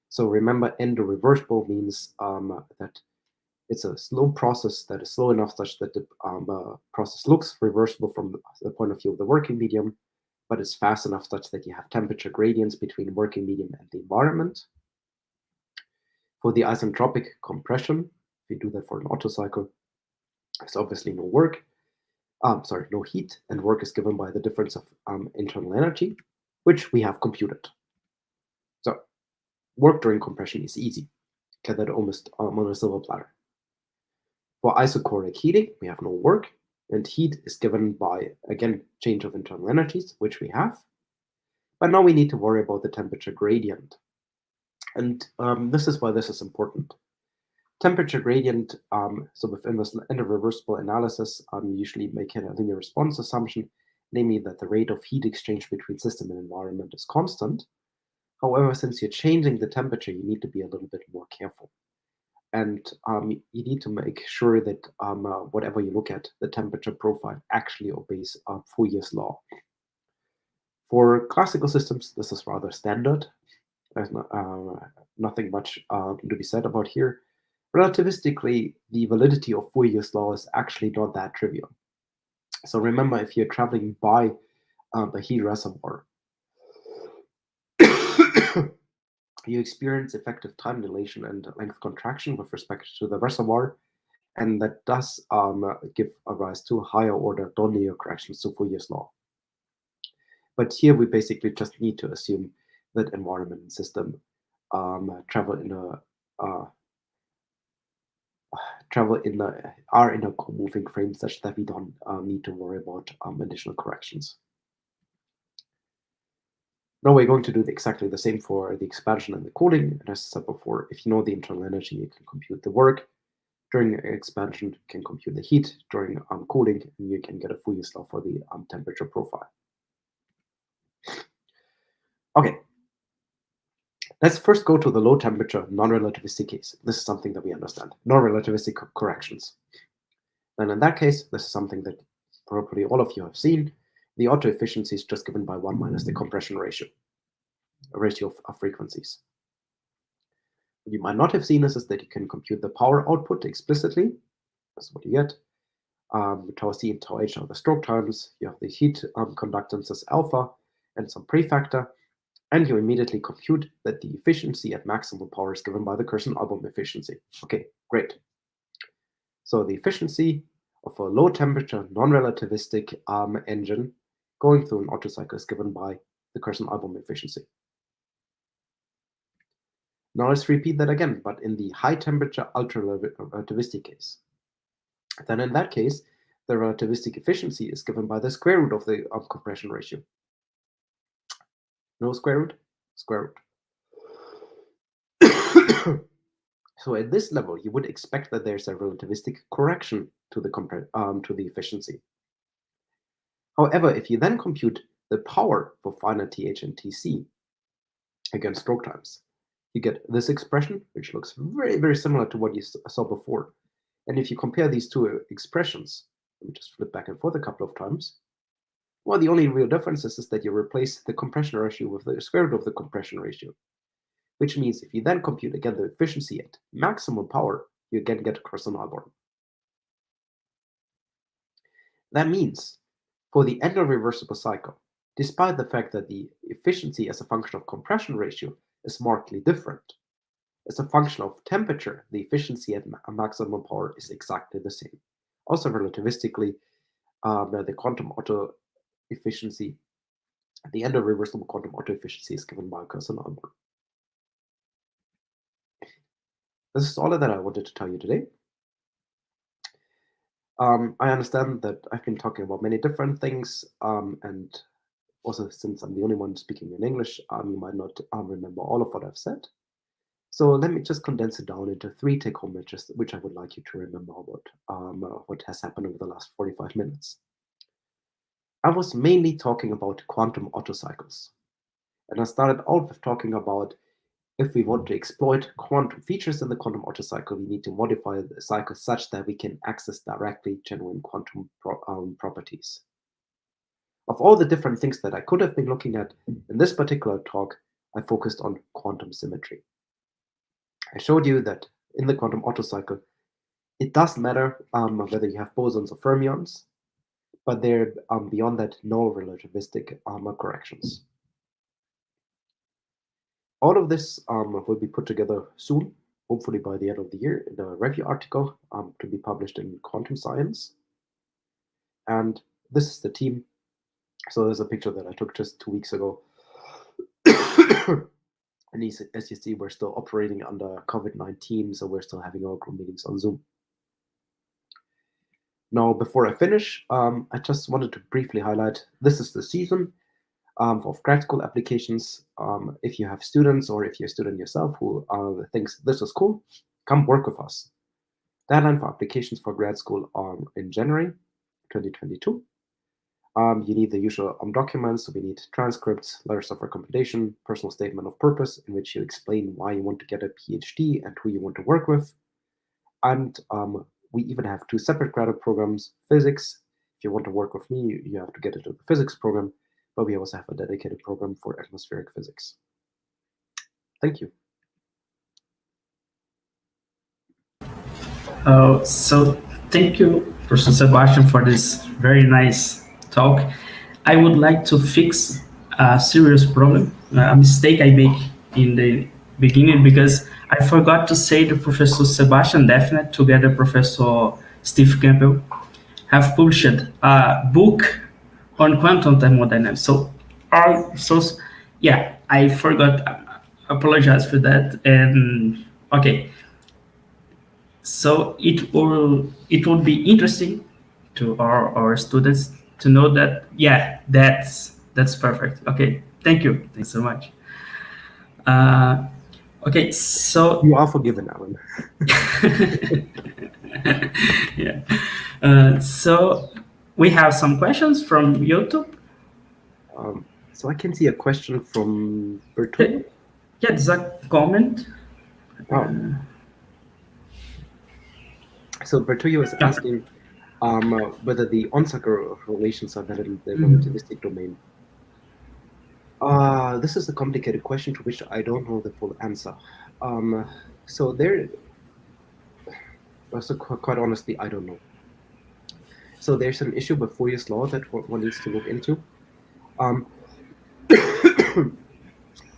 So remember, endo-reversible means that it's a slow process that is slow enough such that the process looks reversible from the point of view of the working medium, but it's fast enough such that you have temperature gradients between the working medium and the environment. For the isentropic compression, if we do that for an Otto cycle, there's obviously no work. No heat, and work is given by the difference of internal energy, which we have computed. So work during compression is easy. Get that almost on a silver platter. For isochoric heating, we have no work, and heat is given by, again, change of internal energies, which we have. But now we need to worry about the temperature gradient. And this is why this is important. Temperature gradient, so within this endo-reversible analysis, you usually make a linear response assumption, namely that the rate of heat exchange between system and environment is constant. However, since you're changing the temperature, you need to be a little bit more careful. And you need to make sure that whatever you look at, the temperature profile actually obeys Fourier's law. For classical systems, this is rather standard. There's nothing much to be said about here. Relativistically, the validity of Fourier's law is actually not that trivial. So remember, if you're traveling by a heat reservoir, you experience effective time dilation and length contraction with respect to the reservoir, and that does give a rise to higher order non-linear corrections to Fourier's law. But here we basically just need to assume that environment and system are in a co-moving frame such that we don't need to worry about additional corrections. Now we're going to do exactly the same for the expansion and the cooling. And as I said before, if you know the internal energy, you can compute the work. During expansion, you can compute the heat. During cooling, and you can get a Fourier's law for the temperature profile. Okay. Let's first go to the low temperature non-relativistic case. This is something that we understand. Non-relativistic corrections. And in that case, this is something that probably all of you have seen. The auto efficiency is just given by 1 minus the compression ratio, a ratio of frequencies. What you might not have seen is that you can compute the power output explicitly. That's what you get. Tau C and tau H are the stroke times. You have the heat conductances alpha and some prefactor. And you immediately compute that the efficiency at maximum power is given by the Kershin-Album efficiency. Okay, great. So the efficiency of a low temperature non-relativistic engine going through an Otto cycle is given by the Kershin-Album efficiency. Now let's repeat that again, but in the high temperature ultra-relativistic case. Then in that case, the relativistic efficiency is given by the square root of the compression ratio. No square root? Square root. So at this level, you would expect that there's a relativistic correction to the efficiency. However, if you then compute the power for finite TH and TC against stroke times, you get this expression, which looks very, very similar to what you saw before. And if you compare these two expressions, let me just flip back and forth a couple of times. Well, the only real difference is that you replace the compression ratio with the square root of the compression ratio, which means if you then compute again the efficiency at maximum power, you again get a Kershin-Album. That means for the end-of-reversible cycle, despite the fact that the efficiency as a function of compression ratio is markedly different, as a function of temperature, the efficiency at maximum power is exactly the same. Also relativistically, the quantum auto efficiency at the end of reversible quantum auto efficiency is given by Kershin-Album. This is all that I wanted to tell you today. I understand that I've been talking about many different things, and also since I'm the only one speaking in English, you might not remember all of what I've said. So let me just condense it down into 3 take-home messages, which I would like you to remember about what has happened over the last 45 minutes. I was mainly talking about quantum auto cycles. And I started out with talking about if we want to exploit quantum features in the quantum auto cycle, we need to modify the cycle such that we can access directly genuine quantum properties. Of all the different things that I could have been looking at, in this particular talk, I focused on quantum symmetry. I showed you that in the quantum auto cycle, it doesn't matter whether you have bosons or fermions, but there beyond that, no relativistic corrections. All of this will be put together soon, hopefully by the end of the year, in a review article to be published in Quantum Science. And this is the team. So there's a picture that I took just 2 weeks ago. And as you see, we're still operating under COVID-19, so we're still having our group meetings on Zoom. Now, before I finish, I just wanted to briefly highlight, this is the season of grad school applications. If you have students or if you're a student yourself who thinks this is cool, come work with us. Deadline for applications for grad school in January 2022. You need the usual documents. So we need transcripts, letters of recommendation, personal statement of purpose in which you explain why you want to get a PhD and who you want to work with. And we even have 2 separate graduate programs, physics. If you want to work with me, you have to get into the physics program, but we also have a dedicated program for atmospheric physics. Thank you. So thank you, Professor Sebastian, for this very nice talk. I would like to fix a serious problem, a mistake I made in the beginning, because I forgot to say that Professor Sebastian Defnet, together with Professor Steve Campbell, have published a book on quantum thermodynamics. So yeah, I forgot. I apologize for that. And okay. So it will be interesting to our students to know that, yeah, that's perfect. Okay, thank you. Thanks so much. Okay, so you are forgiven, Alan. Yeah. So we have some questions from YouTube. So I can see a question from Bertoldo. Yeah, there's a comment. So Bertoldo is asking whether the Onsager relations are valid in the relativistic domain. This is a complicated question to which I don't know the full answer. So quite honestly, I don't know. So there's an issue with Fourier's law that one needs to look into.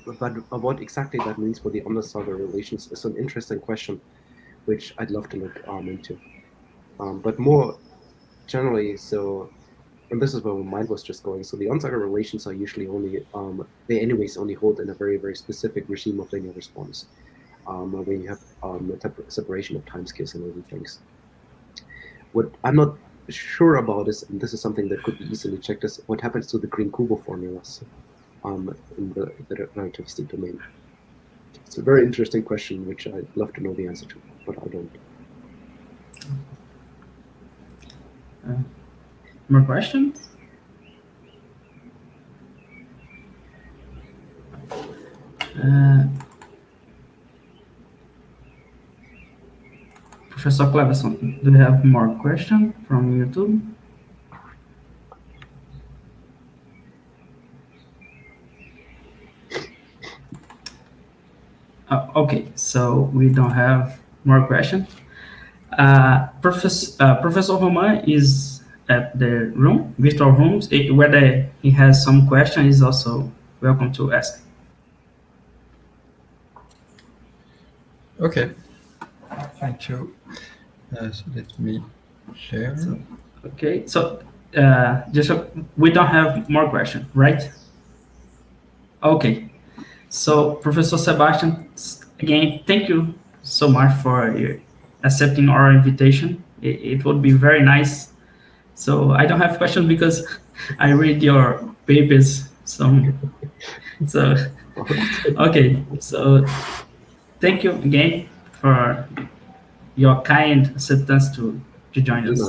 But what exactly that means for the Onsager relations is an interesting question, which I'd love to look into. But more generally, and this is where my mind was just going. So the Onsager relations are usually only, they anyways only hold in a very, very specific regime of linear response, where you have a separation of timescales and other things. What I'm not sure about is, and this is something that could be easily checked, is what happens to the Green-Kubo formulas in the relativistic domain. It's a very interesting question, which I'd love to know the answer to, but I don't. More questions? Professor Cleverson, do you have more questions from YouTube? Okay, so we don't have more questions. Professor Roman is at the room, virtual rooms. Whether he has some question, is also welcome to ask. Okay, thank you. So let me share. We don't have more questions, right? Okay. So, Professor Sebastian, again, thank you so much for accepting our invitation. It would be very nice. So I don't have questions because I read your papers. Okay. So thank you again for your kind acceptance to join us.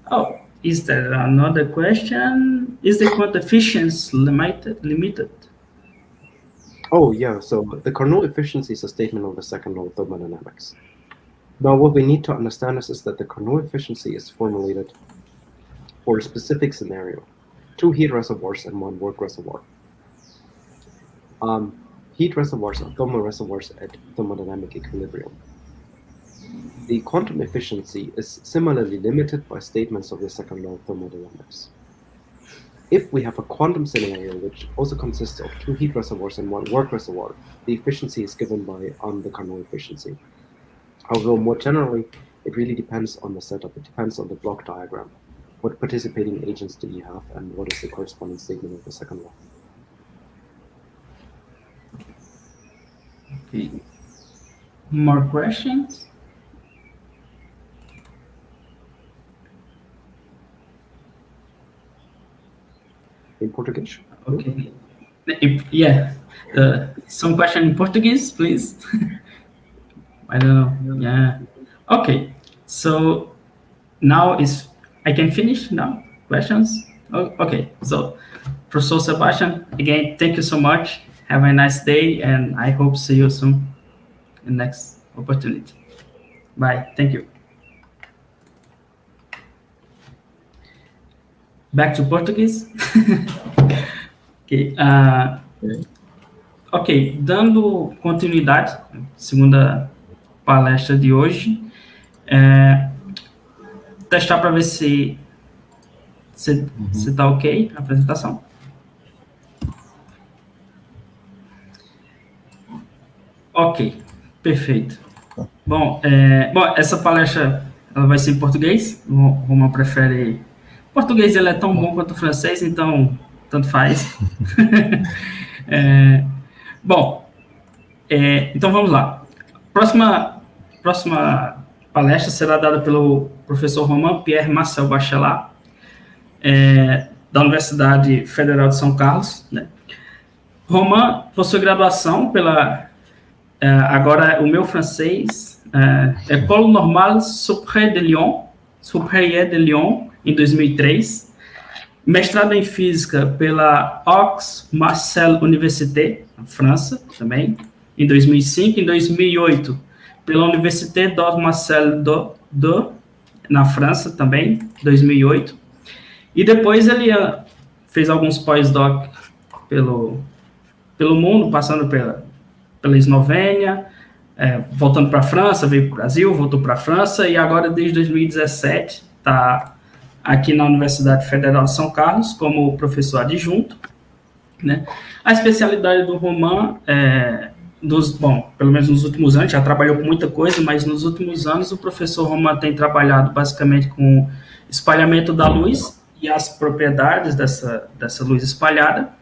Oh, is there another question? Is the quantum efficiency limited? Oh, yeah. So the Carnot efficiency is a statement of the second law of thermodynamics. Now, what we need to understand is that the Carnot efficiency is formulated for a specific scenario: 2 heat reservoirs and 1 work reservoir. Heat reservoirs are thermal reservoirs at thermodynamic equilibrium. The quantum efficiency is similarly limited by statements of the second law of thermodynamics. If we have a quantum scenario which also consists of 2 heat reservoirs and 1 work reservoir, the efficiency is given by the Carnot efficiency. Although more generally, it really depends on the setup. It depends on the block diagram. What participating agents do you have, and what is the corresponding statement of the second law? Okay. More questions? In Portuguese? Okay. Yeah. Some question in Portuguese, please. I don't know. Yeah. Okay. So now I can finish now? Questions? Oh, okay. So Professor Sebastian, again, thank you so much. Have a nice day, and I hope to see you soon in the next opportunity. Bye. Thank you. Back to Português. Ok, dando continuidade, segunda palestra de hoje, testar para ver se tá ok a apresentação. Ok, perfeito. Bom, essa palestra ela vai ser em português. O Roman prefere... Português ele é tão bom quanto o francês, então tanto faz. Então vamos lá. Próxima palestra será dada pelo professor Roman Pierre Marcel Bachelard, da Universidade Federal de São Carlos, né? Roman possui graduação agora o meu francês, École Normale Supérieure de Lyon, em 2003, mestrado em Física pela Aix-Marseille Université, na França, também, em 2005. Em 2008, pela Université d'Aix-Marseille na França, também, 2008. E depois ele fez alguns pós-doc pelo mundo, passando pela Eslovênia, voltando para a França, veio para o Brasil, voltou para a França, e agora, desde 2017, está aqui na Universidade Federal de São Carlos, como professor adjunto, né? A especialidade do Roman pelo menos nos últimos anos, já trabalhou com muita coisa, mas nos últimos anos o professor Roman tem trabalhado basicamente com espalhamento da luz e as propriedades dessa luz espalhada.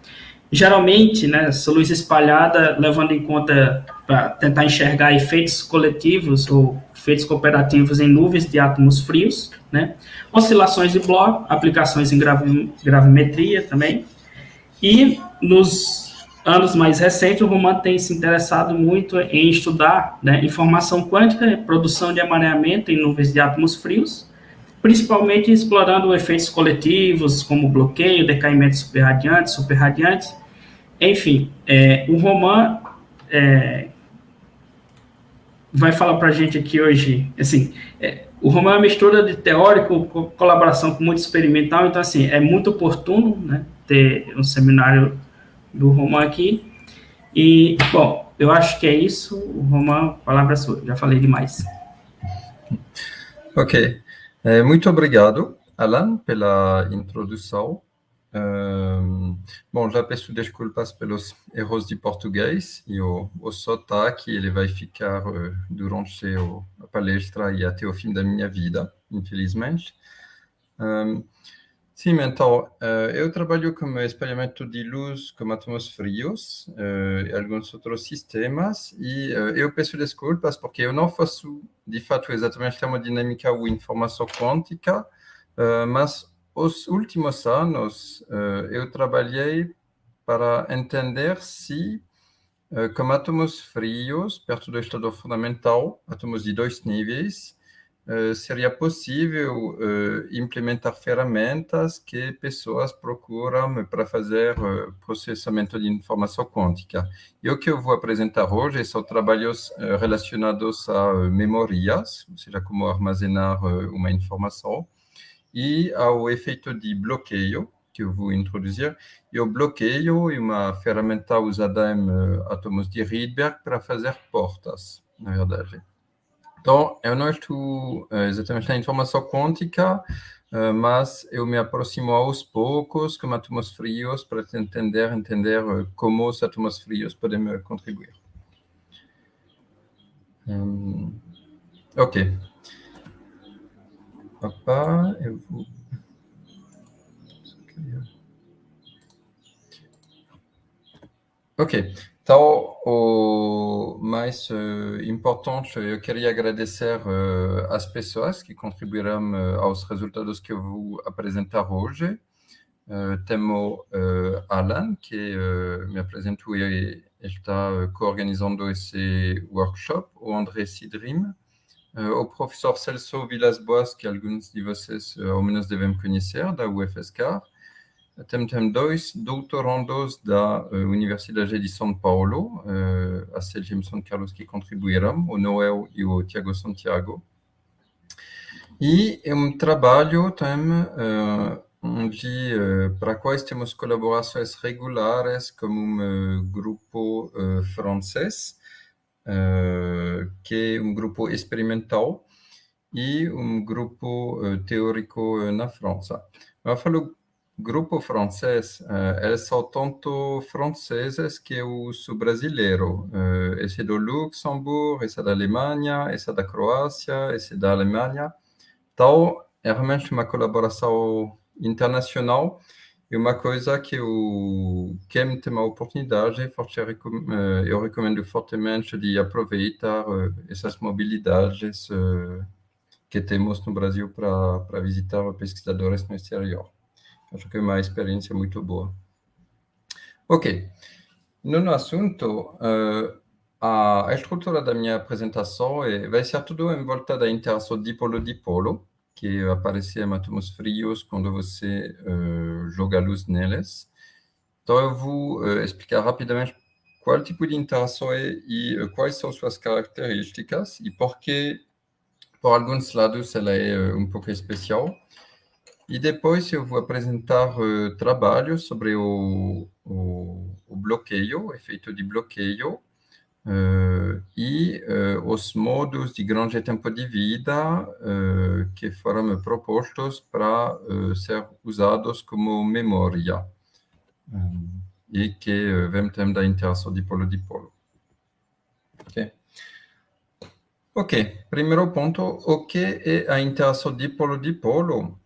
Geralmente, né, essa luz espalhada, levando em conta para tentar enxergar efeitos coletivos ou efeitos cooperativos em nuvens de átomos frios, né, oscilações de Bloch, aplicações em gravimetria também. E nos anos mais recentes, o Roman tem se interessado muito em estudar, né, informação quântica, produção de amareamento em nuvens de átomos frios, principalmente explorando efeitos coletivos, como bloqueio, decaimento superradiantes. Enfim, o Roman vai falar para a gente aqui hoje, assim, o Roman é uma mistura de teórico, colaboração com muito experimental, então, assim, é muito oportuno, né, ter um seminário do Roman aqui. E, bom, eu acho que é isso. O Roman, a palavra é sua, já falei demais. Ok. Muito obrigado, Alan, pela introdução. Bom, já peço desculpas pelos erros de português e o sotaque, ele vai ficar durante a palestra e até o fim da minha vida, infelizmente. Sim, então, eu trabalho com espalhamento de luz com átomos frios e alguns outros sistemas, e eu peço desculpas porque eu não faço, de fato, exatamente termodinâmica ou informação quântica, mas os últimos anos eu trabalhei para entender se, com átomos frios, perto do estado fundamental, átomos de 2 níveis, seria possível implementar ferramentas que pessoas procuram para fazer processamento de informação quântica. E o que eu vou apresentar hoje são trabalhos relacionados a memórias, ou seja, como armazenar uma informação, e ao efeito de bloqueio, que eu vou introduzir. E o bloqueio é uma ferramenta usada em átomos de Rydberg para fazer portas, na verdade. Então, eu não estou exatamente na informação quântica, mas eu me aproximo aos poucos com átomos frios para entender como os átomos frios podem contribuir. Ok. Opa, eu vou... Ok. Então, o mais importante, eu queria agradecer às pessoas que contribuíram aos resultados que eu vou apresentar hoje. Temos Alan, que me apresentou e está co-organizando esse workshop, o André Sidrim, o professor Celso Villas-Boas, que alguns de vocês ao menos devem conhecer, da UFSC. Temos 2 doutorandos da Universidade de São Paulo, a CGM São Carlos, que contribuíram, o Noel e o Tiago Santiago. E é um trabalho também onde, para quais temos colaborações regulares com um grupo francês, que é um grupo experimental, e um grupo teórico na França. Eu falo grupo francês, eles são tanto franceses que eu sou brasileiro. Esse é do Luxemburgo, esse é da Alemanha, esse é da Croácia, esse é da Alemanha. Então, é realmente uma colaboração internacional e uma coisa que quem tem uma oportunidade, eu recomendo fortemente de aproveitar essas mobilidades que temos no Brasil para visitar pesquisadores no exterior. Acho que é uma experiência muito boa. Ok. No assunto, a estrutura da minha apresentação vai ser tudo em volta da interação dipolo-dipolo. que aparecem em átomos frios quando você joga luz neles. Então, eu vou explicar rapidamente qual tipo de interação é e quais são suas características e por que, por alguns lados, ela é um pouco especial. E depois eu vou apresentar trabalhos sobre o bloqueio, o efeito de bloqueio, e os modos de grande tempo de vida que foram propostos para ser usados como memória e que vem também da interação dipolo-dipolo. Ok, primeiro ponto, o que é a interação dipolo-dipolo?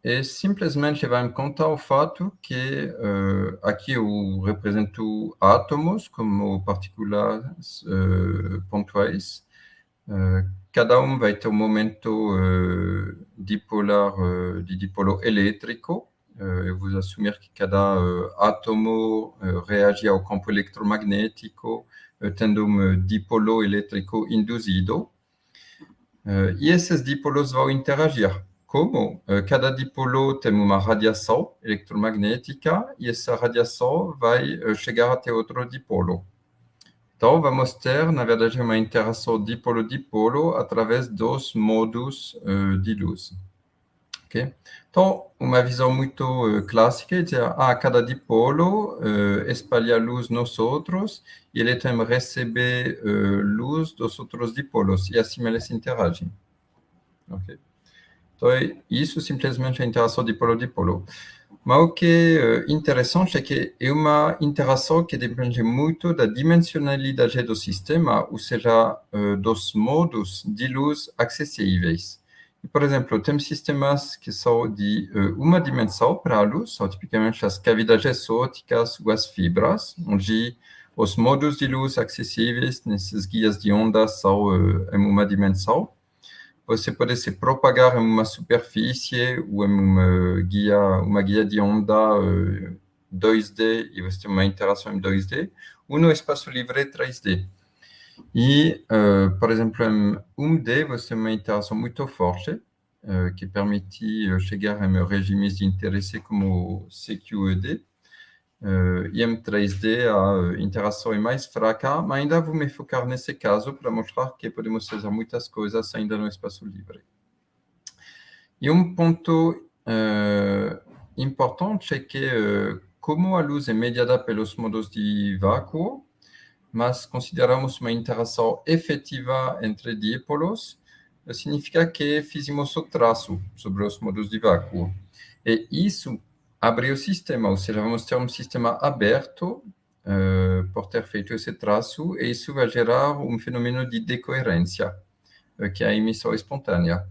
É simplesmente levar em conta o fato que aqui eu represento átomos como partículas pontuais. Cada um vai ter um momento dipolar de dipolo elétrico. Eu vou assumir que cada átomo reage ao campo eletromagnético tendo um dipolo elétrico induzido. E esses dipolos vão interagir. Como? Cada dipolo tem uma radiação eletromagnética e essa radiação vai chegar até outro dipolo. Então, vamos ter, na verdade, uma interação dipolo-dipolo através dos modos de luz. Okay? Então, uma visão muito clássica é dizer, cada dipolo espalha luz nos outros e ele também recebe luz dos outros dipolos e assim eles interagem. Okay? Então, isso simplesmente é a interação dipolo-dipolo. Mas o que é interessante é que é uma interação que depende muito da dimensionalidade do sistema, ou seja, dos modos de luz acessíveis. Por exemplo, temos sistemas que são de uma dimensão para a luz, são tipicamente as cavidades ópticas ou as fibras, onde os modos de luz acessíveis nesses guias de onda são em uma dimensão. Você pode se propagar em uma superfície ou em uma guia de onda 2D e você tem uma interação em 2D, ou no espaço livre 3D. E, por exemplo, em 1D, você tem uma interação muito forte, que permite chegar em regimes de interesse como CQED. E em 3D, a interação é mais fraca, mas ainda vou me focar nesse caso para mostrar que podemos fazer muitas coisas ainda no espaço livre. E um ponto importante é que, como a luz é mediada pelos modos de vácuo, mas consideramos uma interação efetiva entre dipolos, significa que fizemos o traço sobre os modos de vácuo. E isso abre o sistema, ou seja, vamos ter um sistema aberto por ter feito esse traço, e isso vai gerar um fenômeno de decoerência, que é a emissão espontânea.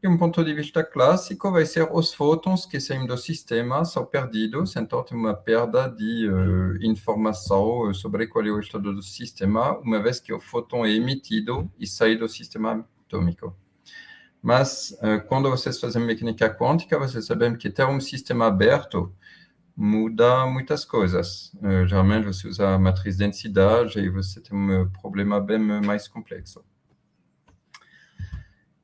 E um ponto de vista clássico vai ser os fótons que saem do sistema são perdidos, então tem uma perda de informação sobre qual é o estado do sistema, uma vez que o fóton é emitido e sai do sistema atômico. Mas, quando vocês fazem mecânica quântica, vocês sabem que ter um sistema aberto muda muitas coisas. Geralmente, você usa a matriz de densidade e você tem um problema bem mais complexo.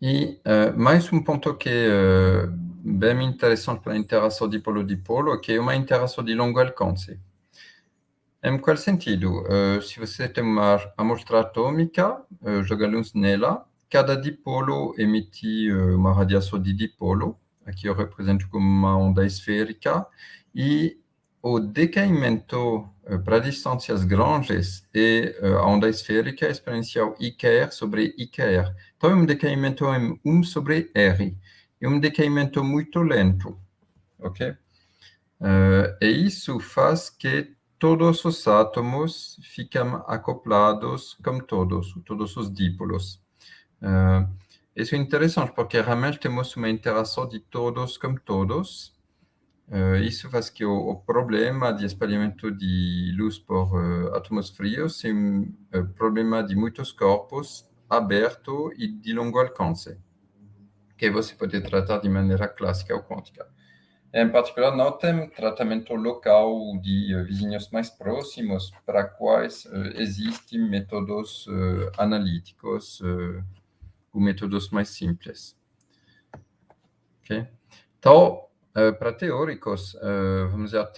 E mais um ponto que é bem interessante para a interação dipolo-dipolo, que é uma interação de longo alcance. Em qual sentido? Se você tem uma amostra atômica, joga luz nela, cada dipolo emite uma radiação de dipolo, aqui eu represento como uma onda esférica, e o decaimento para distâncias grandes é a onda esférica exponencial IKR sobre IKR. Então, é um decaimento em 1 sobre R. É um decaimento muito lento, ok? E isso faz que todos os átomos ficam acoplados com todos os dipolos. Isso é interessante, porque realmente temos uma interação de todos com todos. Isso faz que o problema de espalhamento de luz por átomos frios é um problema de muitos corpos aberto e de longo alcance, que você pode tratar de maneira clássica ou quântica. Em particular, não tem tratamento local de vizinhos mais próximos para quais existem métodos analíticos ou métodos mais simples. Ok? Então, para teóricos, vamos dizer,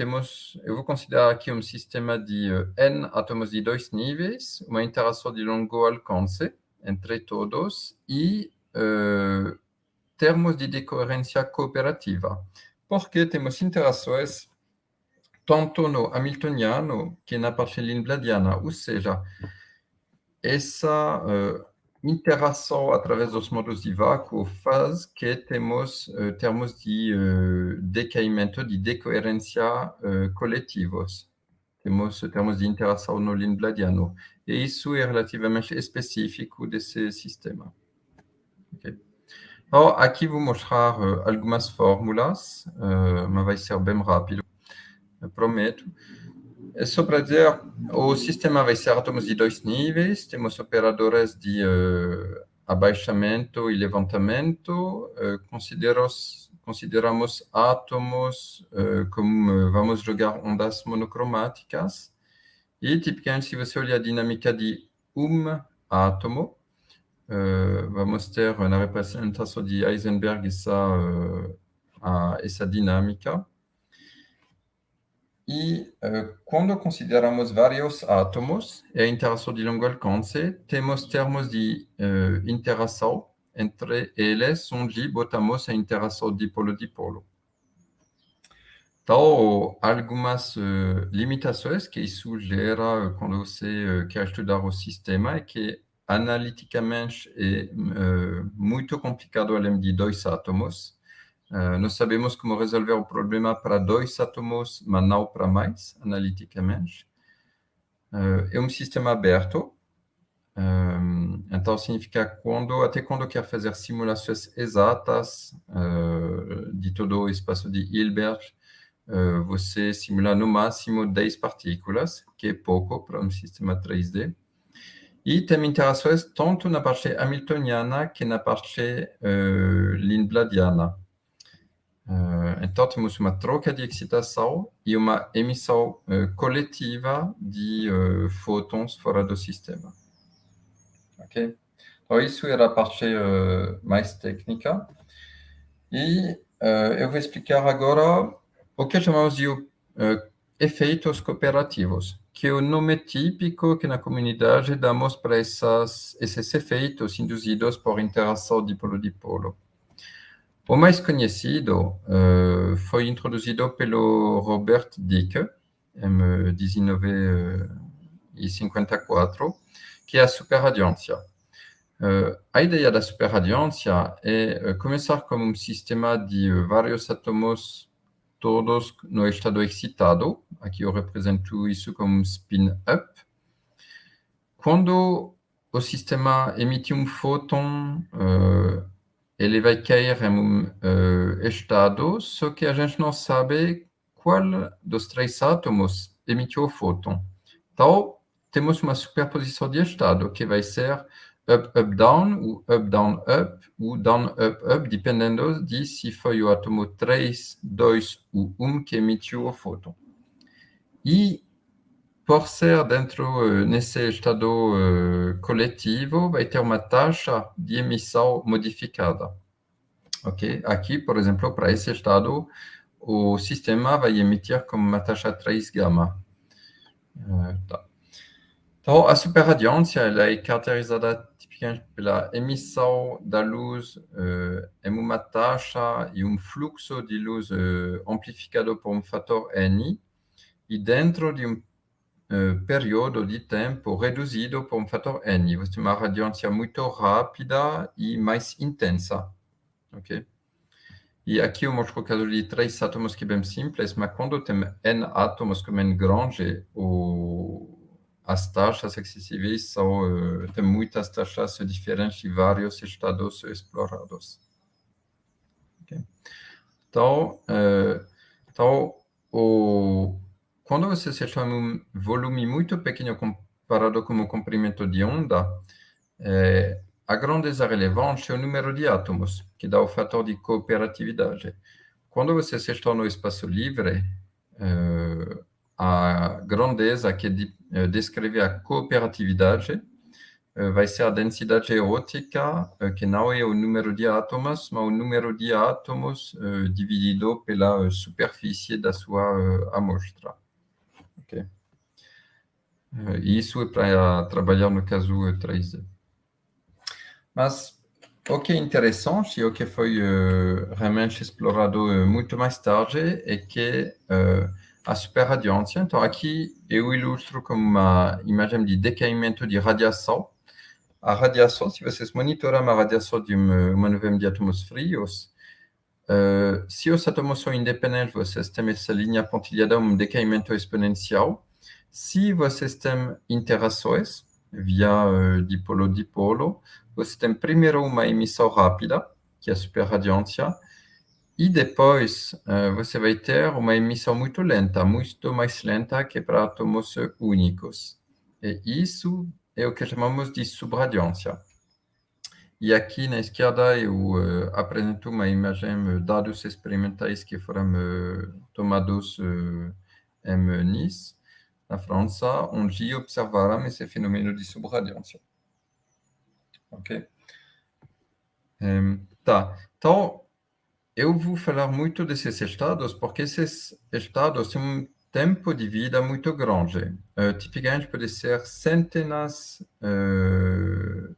eu vou considerar aqui um sistema de N átomos de 2 níveis, uma interação de longo alcance entre todos e termos de decoerência cooperativa. Porque temos interações tanto no hamiltoniano que na parte lindbladiana, ou seja, essa interação através dos modos de vácuo faz que temos termos de decaimento, de decoerência coletivos. Temos termos de interação no lindbladiano. E isso é relativamente específico desse sistema. Okay. Então, aqui vou mostrar algumas fórmulas, mas vai ser bem rápido, eu prometo. É só para dizer, o sistema vai ser átomos de 2 níveis, temos operadores de abaixamento e levantamento, consideramos átomos como vamos jogar ondas monocromáticas, e tipicamente se você olhar a dinâmica de átomo, vamos ter na representação de Heisenberg essa dinâmica. E quando consideramos vários átomos e a interação de longo alcance, temos termos de interação entre eles, onde botamos a interação dipolo-dipolo. Então, algumas limitações que isso gera quando você quer estudar o sistema é que, analiticamente, é muito complicado além de 2 átomos. Nós sabemos como resolver o problema para 2 átomos, mas não para mais, analiticamente. É um sistema aberto. Então, significa até quando quer fazer simulações exatas de todo o espaço de Hilbert, você simula no máximo 10 partículas, que é pouco para um sistema 3D. E tem interações tanto na parte hamiltoniana que na parte lindbladiana. Então, temos uma troca de excitação e uma emissão coletiva de fótons fora do sistema. Ok? Então, isso era a parte mais técnica. E eu vou explicar agora o que chamamos de efeitos cooperativos, que é o nome típico que na comunidade damos para esses efeitos induzidos por interação dipolo-dipolo. O mais conhecido foi introduzido pelo Robert Dicke, em 1954, que é a superradiância. A ideia da superradiância é começar como um sistema de vários átomos, todos no estado excitado. Aqui eu represento isso como um spin-up. Quando o sistema emite um fóton, ele vai cair em um estado, só que a gente não sabe qual dos 3 átomos emitiu o fóton. Então, temos uma superposição de estado, que vai ser up-up-down, ou up-down-up, ou down-up-up, dependendo de se foi o átomo 3, 2 ou 1 que emitiu o fóton. E, por ser dentro nesse estado coletivo, vai ter uma taxa de emissão modificada. Okay? Aqui, por exemplo, para esse estado, o sistema vai emitir como uma taxa 3 gama. Tá. Então, a superradiância ela é caracterizada tipicamente pela emissão da luz em uma taxa e um fluxo de luz amplificado por um fator N, e dentro de um período de tempo reduzido por um fator N. Você tem uma radiância muito rápida e mais intensa. Okay? E aqui eu mostro o caso de 3 átomos que é bem simples, mas quando tem N átomos como N grande, as taxas acessíveis tem muitas taxas diferentes e vários estados explorados. Okay? Então, quando você se chama um volume muito pequeno comparado com o comprimento de onda, a grandeza relevante é o número de átomos, que dá o fator de cooperatividade. Quando você está no espaço livre, a grandeza que descreve a cooperatividade vai ser a densidade eótica, que não é o número de átomos, mas o número de átomos dividido pela superfície da sua amostra. Okay? Isso é para trabalhar no caso 3D. Mas o que é interessante e o que foi realmente explorado muito mais tarde é que a superradiância, então aqui eu ilustro como uma imagem de decaimento de radiação. A radiação, se vocês monitoram a radiação de uma nuvem de átomos frios, se os átomos são independentes, vocês têm essa linha pontilhada, decaimento exponencial. Se vocês têm interações via dipolo-dipolo, você tem primeiro uma emissão rápida, que é a superradiância, e depois você vai ter uma emissão muito mais lenta que para átomos únicos. E isso é o que chamamos de subradiância. E aqui na esquerda eu apresento uma imagem, dados experimentais que foram tomados em Nice, na França, onde observaram esse fenômeno de subradiância. Ok? Tá. Então, eu vou falar muito desses estados, porque esses estados têm um tempo de vida muito grande. Tipicamente pode ser centenas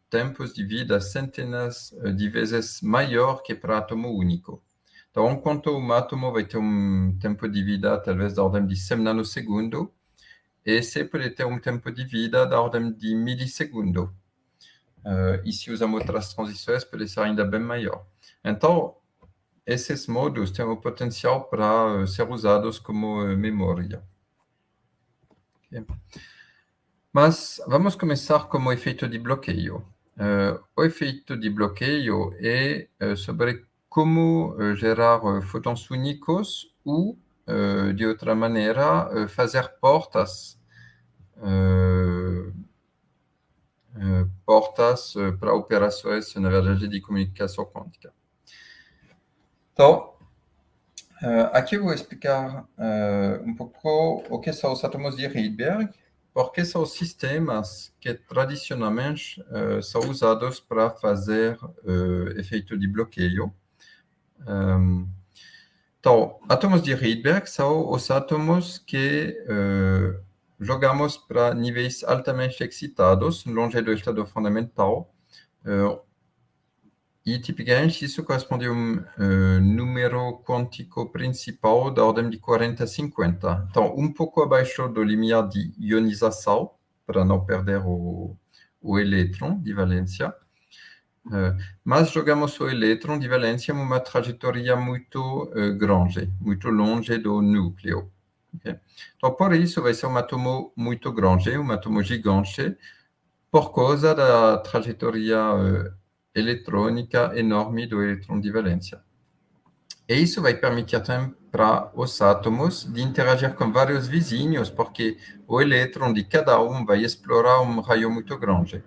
tempos de vida, centenas de vezes maior que para átomo único. Então, enquanto um átomo vai ter um tempo de vida talvez da ordem de 100 nanosegundos, esse pode ter um tempo de vida da ordem de milissegundo. E se usamos outras transições, pode ser ainda bem maior. Então, esses modos têm o potencial para ser usados como memória. Okay. Mas vamos começar com o efeito de bloqueio. O efeito de bloqueio é sobre como gerar fotões únicos ou, de outra maneira, fazer portas para operações, na verdade, de comunicação quântica. Então, aqui eu vou explicar um pouco o que são os átomos de Rydberg, porque são sistemas que tradicionalmente são usados para fazer efeito de bloqueio. Então, átomos de Rydberg são os átomos que jogamos para níveis altamente excitados, longe do estado fundamental. E, tipicamente, isso corresponde a um número quântico principal da ordem de 40 a 50. Então, um pouco abaixo do limiar de ionização, para não perder o elétron de valência. Mas jogamos o elétron de valência em uma trajetória muito grande, muito longe do núcleo. Okay? Então, por isso, vai ser um átomo muito grande, um átomo gigante, por causa da trajetória eletrônica enorme do elétron de valência. E isso vai permitir também para os átomos de interagir com vários vizinhos, porque o elétron de cada um vai explorar um raio muito grande.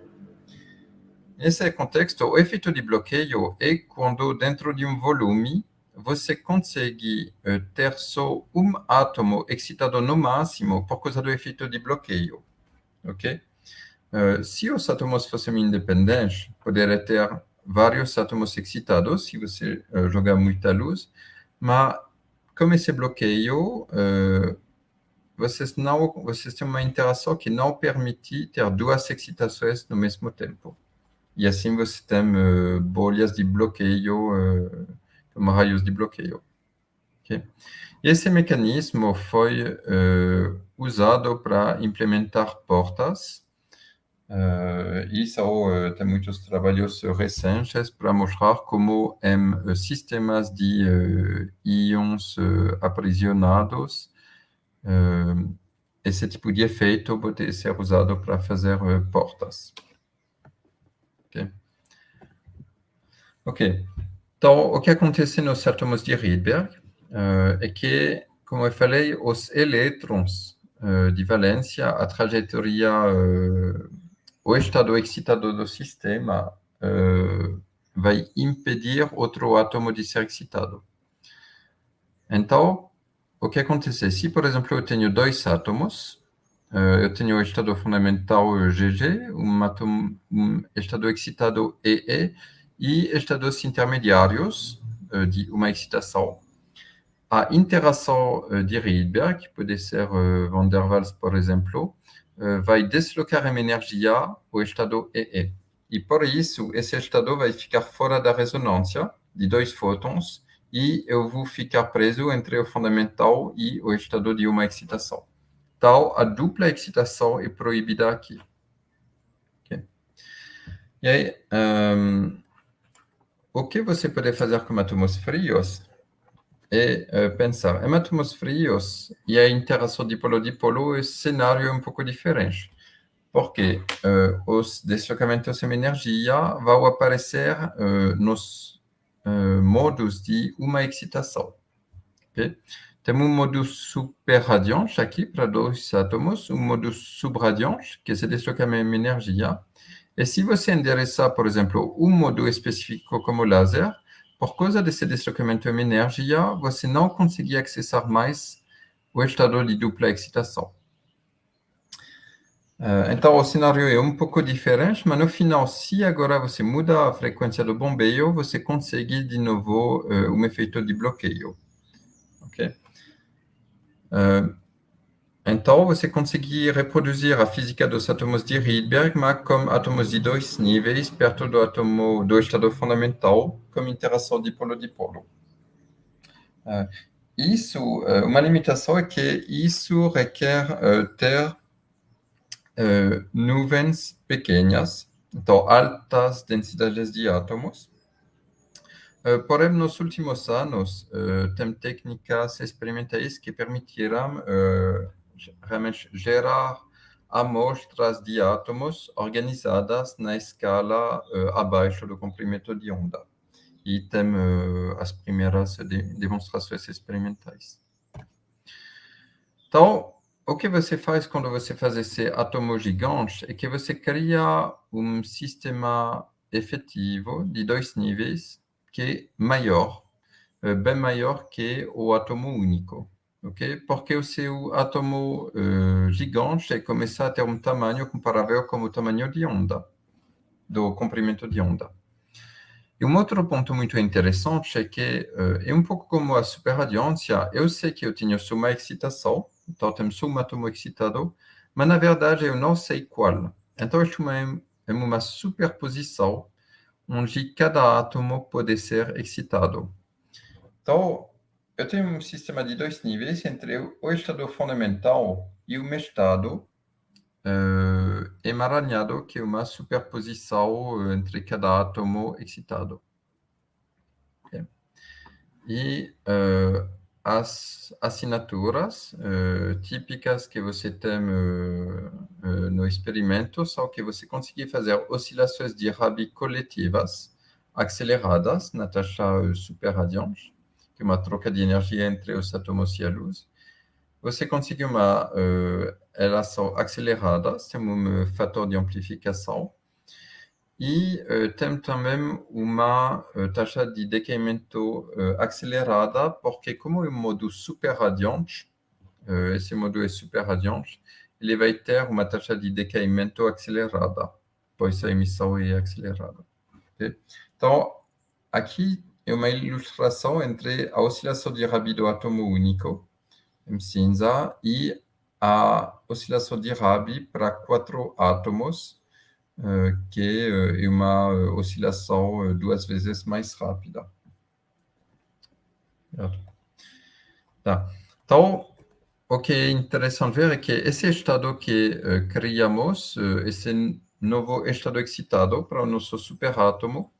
Nesse contexto, o efeito de bloqueio é quando, dentro de um volume, você consegue ter só um átomo excitado no máximo por causa do efeito de bloqueio. Ok? Se os átomos fossem independentes, poderia ter vários átomos excitados, se você jogar muita luz, mas como esse bloqueio, vocês têm uma interação que não permite ter duas excitações no mesmo tempo. E assim você tem bolhas de bloqueio, como raios de bloqueio. Okay? E esse mecanismo foi usado para implementar portas. Tem muitos trabalhos recentes para mostrar como em sistemas de íons aprisionados, esse tipo de efeito pode ser usado para fazer portas. Ok. Então, o que acontece nos átomos de Rydberg é que, como eu falei, os elétrons de valência, a trajetória, o estado excitado do sistema vai impedir outro átomo de ser excitado. Então, o que acontece? Se, por exemplo, eu tenho dois átomos, eu tenho o estado fundamental GG, estado excitado EE e estados intermediários de uma excitação. A interação de Rydberg, que pode ser Van der Waals, por exemplo, vai deslocar uma energia ao estado EE. E por isso, esse estado vai ficar fora da ressonância de dois fótons e eu vou ficar preso entre o fundamental e o estado de uma excitação. Tal, a dupla excitação é proibida aqui. Okay? E aí, o que você pode fazer com átomos frios é pensar, em átomos frios e a interação dipolo-dipolo é um cenário um pouco diferente, porque os deslocamentos em energia vão aparecer nos modos de uma excitação. Okay? Temos um modo superradiante aqui para dois átomos, um modo subradiante, que se desloca em energia. E se você endereçar, por exemplo, um modo específico como laser, por causa desse deslocamento em energia, você não consegue acessar mais o estado de dupla excitação. Então, o cenário é um pouco diferente, mas no final, se agora você muda a frequência do bombeio, você consegue de novo um efeito de bloqueio. Okay? Então, você consegue reproduzir a física dos átomos de Rydberg, mas com átomos de dois níveis, perto do estado fundamental, com interação dipolo-dipolo. Uma limitação é que isso requer ter nuvens pequenas, então altas densidades de átomos. Porém, nos últimos anos, tem técnicas experimentais que permitirão realmente gerar amostras de átomos organizadas na escala abaixo do comprimento de onda. E tem as primeiras demonstrações experimentais. Então, o que você faz quando você faz esse átomo gigante é que você cria um sistema efetivo de dois níveis que é maior, bem maior que o átomo único. Okay? Porque o seu átomo gigante começa a ter um tamanho comparável com o tamanho de onda, do comprimento de onda. E um outro ponto muito interessante é que é um pouco como a superradiância. Eu sei que eu tenho só uma excitação, então temos só um átomo excitado, mas na verdade eu não sei qual. Então eu estou em uma superposição onde cada átomo pode ser excitado. Então, eu tenho um sistema de dois níveis entre o estado fundamental e o estado emaranhado, que é uma superposição entre cada átomo excitado. Okay. E as assinaturas típicas que você tem no experimento são que você consegue fazer oscilações de Rabi coletivas aceleradas na taxa superradiante, que é uma troca de energia entre os átomos e a luz. Você consegue elas são aceleradas, tem um fator de amplificação, e tem também uma taxa de decaimento acelerada, porque como é um modo superradiante, esse modo é superradiante, ele vai ter uma taxa de decaimento acelerada, pois a emissão é acelerada. Okay? Então, aqui é uma ilustração entre a oscilação de Rabi do átomo único, em cinza, e a oscilação de Rabi para 4 átomos, que é uma oscilação 2 vezes mais rápida. Tá. Então, o que é interessante ver é que esse estado que criamos, esse novo estado excitado para o nosso superátomo,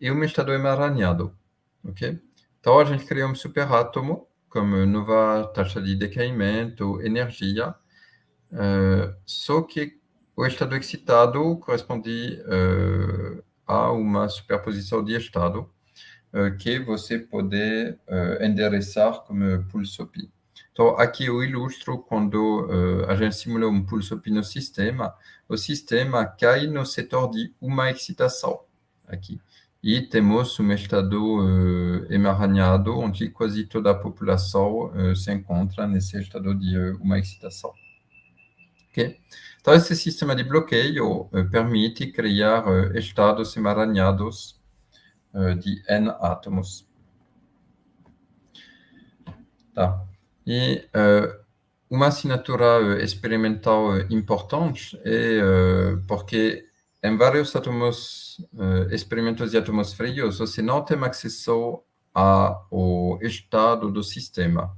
é um estado emaranhado. Okay? Então, a gente cria um superátomo com nova taxa de decaimento, energia, só que o estado excitado corresponde a uma superposição de estado que você pode endereçar como pulso pi. Então, aqui eu ilustro quando a gente simula um pulso pi no sistema, o sistema cai no setor de uma excitação, aqui. E temos um estado emaranhado, onde quase toda a população se encontra nesse estado de uma excitação. Ok? Então, esse sistema de bloqueio permite criar estados emaranhados de N átomos. Tá. E uma assinatura experimental importante é porque em vários experimentos de átomos frios, você não tem acesso ao estado do sistema.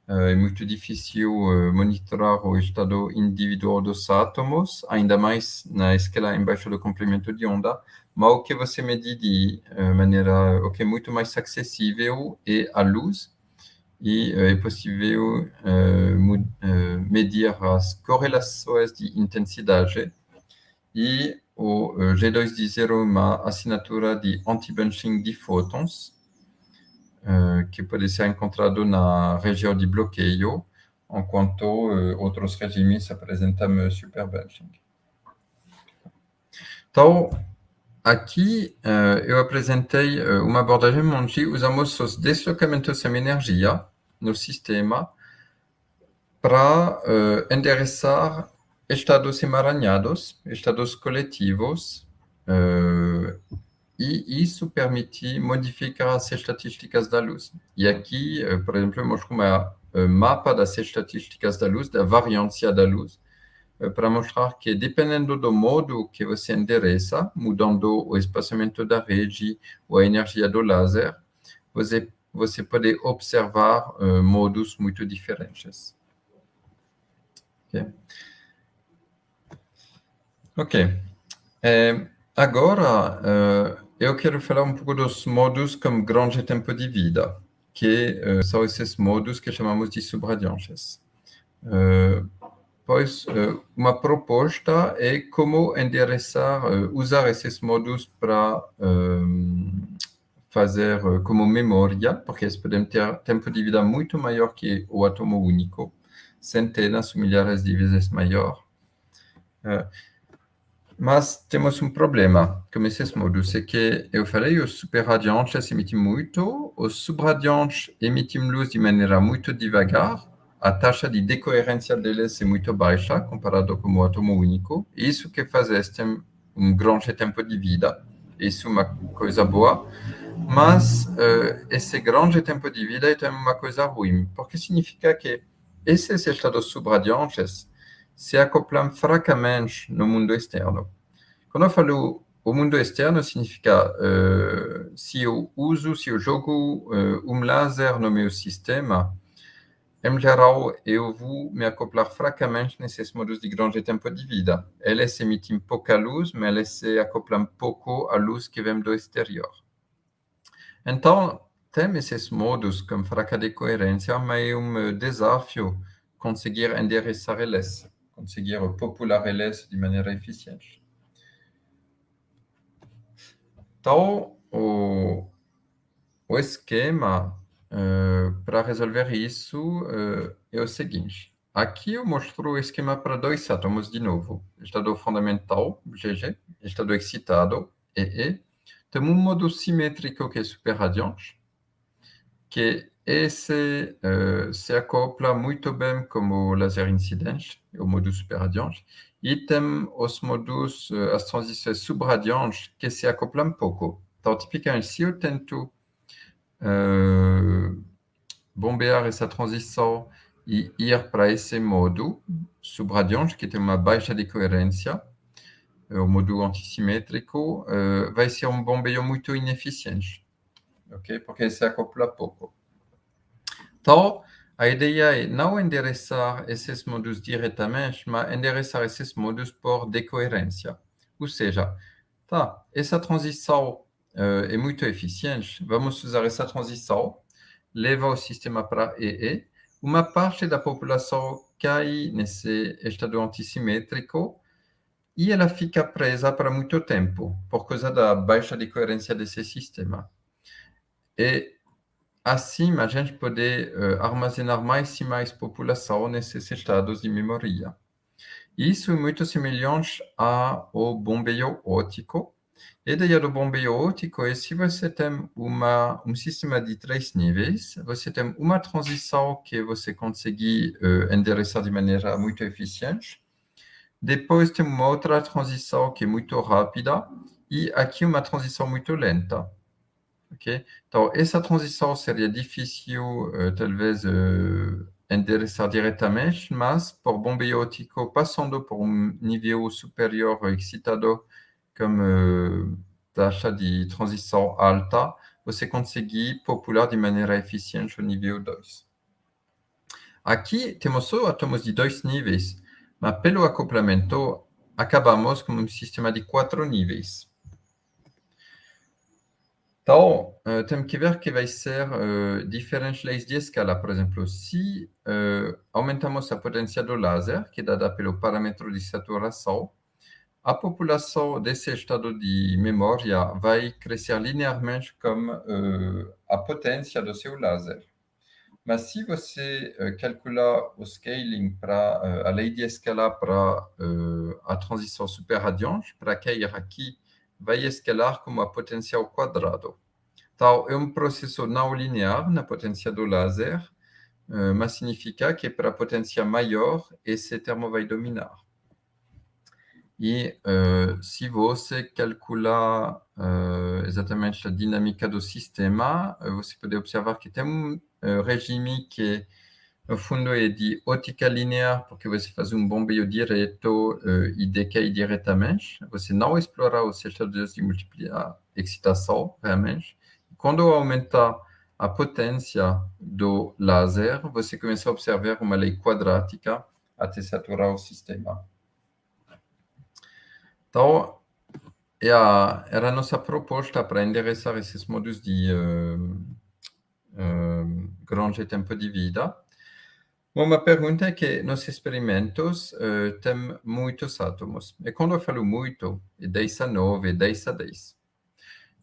É muito difícil monitorar o estado individual dos átomos, ainda mais na escala embaixo do comprimento de onda, mas o que você mede de maneira muito mais acessível é a luz, e é possível medir as correlações de intensidade, e o G2 de zero é uma assinatura de anti-bunching de fótons, que pode ser encontrado na região de bloqueio, enquanto outros regimes apresentam superbunching. Então, aqui eu apresentei uma abordagem onde usamos os deslocamentos em energia no sistema para endereçar estados emaranhados, estados coletivos, e isso permite modificar as estatísticas da luz. E aqui, por exemplo, eu mostro um mapa das estatísticas da luz, da variância da luz, para mostrar que, dependendo do modo que você endereça, mudando o espaçamento da rede ou a energia do laser, você pode observar modos muito diferentes. Ok. Agora, eu quero falar um pouco dos modos com grande tempo de vida, que são esses modos que chamamos de subradiantes. Pois, uma proposta é como endereçar, usar esses modos para fazer como memória, porque eles podem ter tempo de vida muito maior que o átomo único, centenas ou milhares de vezes maior. Mas temos um problema com esses modos, é que eu falei, os superradiantes emitem muito, os subradiantes emitem luz de maneira muito devagar, a taxa de decoerência deles é muito baixa comparado com o átomo único, e isso que faz este um grande tempo de vida. Isso é uma coisa boa, mas esse grande tempo de vida é também uma coisa ruim, porque significa que esses estados subradiantes se acoplam fracamente no mundo externo. Quando eu falo o mundo externo, significa se eu jogo um laser no meu sistema, em geral, eu vou me acoplar fracamente nesses modos de grande tempo de vida. Eles emitem pouca luz, mas eles se acoplam pouco à luz que vem do exterior. Então, tem esses modos com fraca decoerência, mas é um desafio conseguir endereçar eles, conseguir popular eles de maneira eficiente. Então, o esquema para resolver isso é o seguinte. Aqui eu mostro o esquema para dois átomos de novo. Estado fundamental, GG, estado excitado, EE. Tem um modo simétrico que é superradiante, que esse se acopla muito bem com o laser incidente, o modo superradiante, e tem os modos, as transições subradiantes, que se acoplam pouco. Então, tipicamente, se eu tento bombear essa transição e ir para esse modo subradiante, que tem uma baixa decoerência, o modo antissimétrico, vai ser um bombeio muito ineficiente, okay? Porque se acopla pouco. Então, a ideia é não endereçar esses modos diretamente, mas endereçar esses modos por decoerência. Ou seja, essa transição é muito eficiente, vamos usar essa transição, leva o sistema para EE, uma parte da população cai nesse estado antissimétrico e ela fica presa para muito tempo, por causa da baixa decoerência desse sistema. E assim, a gente pode armazenar mais e mais população nesses estados de memória. Isso é muito semelhante ao bombeio óptico. A ideia do bombeio óptico é se você tem um sistema de 3 níveis, você tem uma transição que você consegue endereçar de maneira muito eficiente, Depois tem uma outra transição que é muito rápida e aqui uma transição muito lenta. Okay? Então, essa transição seria difícil, talvez, endereçar diretamente, mas por bombeio óptico, passando por um nível superior excitador, como taxa de transição alta, você consegue popular de maneira eficiente o nível 2. Aqui temos só átomos de 2 níveis, mas pelo acoplamento, acabamos com um sistema de 4 níveis. Então, temos que ver que vai ser diferentes leis de escala. Por exemplo, se aumentamos a potência do laser, que é dada pelo parâmetro de saturação, a população desse estado de memória vai crescer linearmente com a potência do seu laser. Mas se você calcular o scaling para a lei de escala para a transição superradiante, para cair aqui, vai escalar como a potência ao quadrado. Então, é um processo não linear na potência do laser, mas significa que para a potência maior, esse termo vai dominar. E se você calcular exatamente a dinâmica do sistema, você pode observar que tem um regime que, no fundo, é de ótica linear, porque você faz um bombeio direto e decai diretamente. Você não explora os estados de múltipla excitação, realmente. Quando aumenta a potência do laser, você começa a observar uma lei quadrática até saturar o sistema. Então, era a nossa proposta para endereçar esses modos de grande tempo de vida. Uma pergunta é que nos experimentos tem muitos átomos. E quando eu falo muito, é 10 a 9, 10 a 10.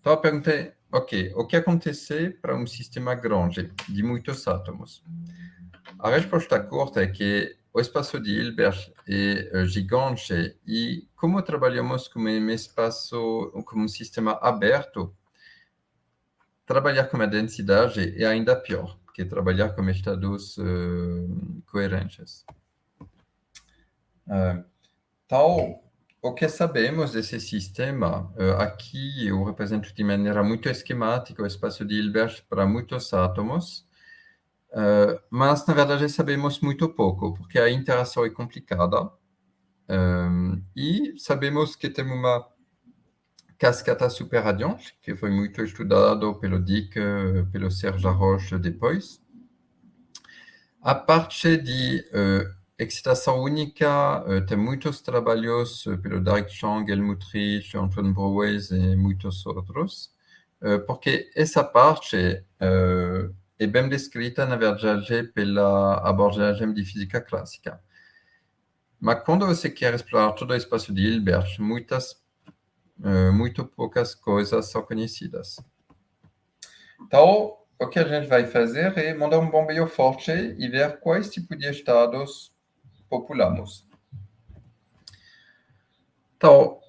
Então, a pergunta é, ok, o que acontece para um sistema grande, de muitos átomos? A resposta curta é que o espaço de Hilbert é gigante e como trabalhamos com um espaço, com um sistema aberto, trabalhar com a densidade é ainda pior que trabalhar com estados coerentes. Então, o que sabemos desse sistema, aqui eu represento de maneira muito esquemática o espaço de Hilbert para muitos átomos, mas, na verdade, sabemos muito pouco, porque a interação é complicada. E sabemos que tem uma cascata superradiante, que foi muito estudado pelo Dick, pelo Serge Roche depois. A parte de excitação única, tem muitos trabalhos pelo Derek Chang, Helmut Rich, Antoine Brouwers e muitos outros, porque essa parte é bem descrita, na verdade, pela abordagem de física clássica. Mas quando você quer explorar todo o espaço de Hilbert, muito poucas coisas são conhecidas. Então, o que a gente vai fazer é mandar um bombeio forte e ver quais tipos de estados populamos. Então,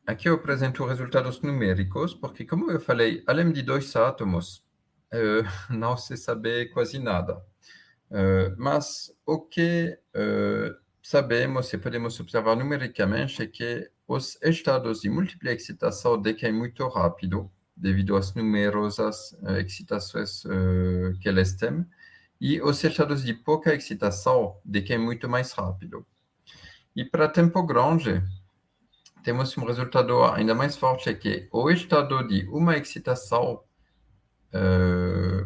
aqui eu apresento resultados numéricos, porque, como eu falei, além de 2 átomos, não se sabe quase nada. Mas o que sabemos e podemos observar numericamente é que os estados de múltipla excitação decaem muito rápido, devido às numerosas excitações que eles têm, e os estados de pouca excitação decaem muito mais rápido. E para tempo grande, temos um resultado ainda mais forte, que o estado de uma excitação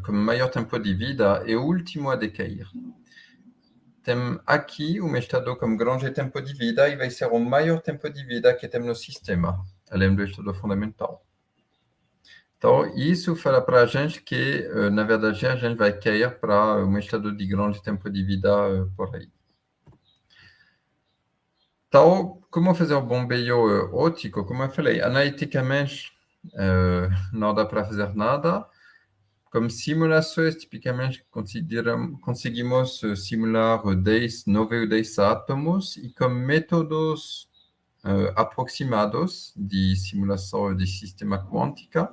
com maior tempo de vida é o último a decair. Tem aqui um estado com grande tempo de vida e vai ser o maior tempo de vida que temos no sistema, além do estado fundamental. Então, isso fala para a gente que, na verdade, a gente vai cair para um estado de grande tempo de vida por aí. Então, como fazer o bombeio óptico? Como eu falei, analiticamente, não dá para fazer nada. Como simulações, tipicamente, conseguimos simular 9 ou 10 átomos e com métodos aproximados de simulação de sistema quântica,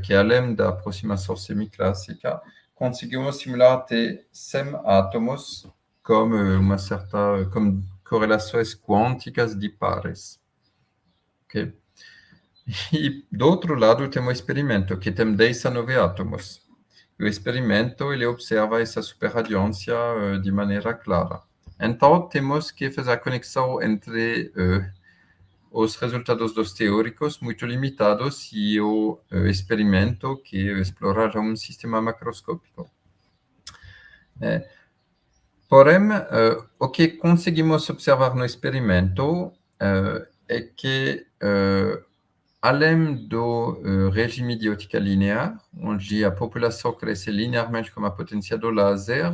que além da aproximação semiclássica, conseguimos simular até 100 átomos com correlações quânticas de pares. Okay? E do outro lado temos o experimento, que tem 10 a 9 átomos. O experimento ele observa essa superradiância de maneira clara. Então, temos que fazer a conexão entre os resultados dos teóricos muito limitados e o experimento que explorar um sistema macroscópico. Porém, o que conseguimos observar no experimento é que, além do regime de ótica linear, onde a população cresce linearmente com a potência do laser,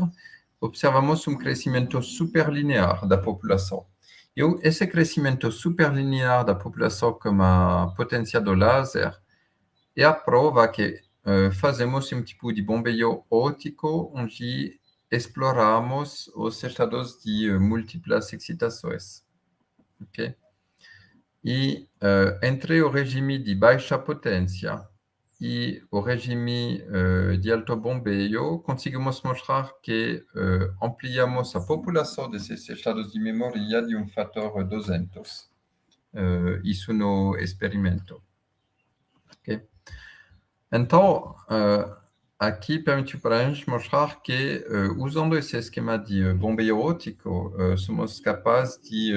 observamos um crescimento superlinear da população. E esse crescimento superlinear da população com a potência do laser é a prova que fazemos um tipo de bombeio óptico onde exploramos os estados de múltiplas excitações. Okay? E entre o regime de baixa potência e o regime de alto bombeio, conseguimos mostrar que ampliamos a população desses estados de memória de um fator 200. Isso no experimento. Okay? Então, aqui permite para a gente mostrar que, usando esse esquema de bombeio óptico, somos capazes de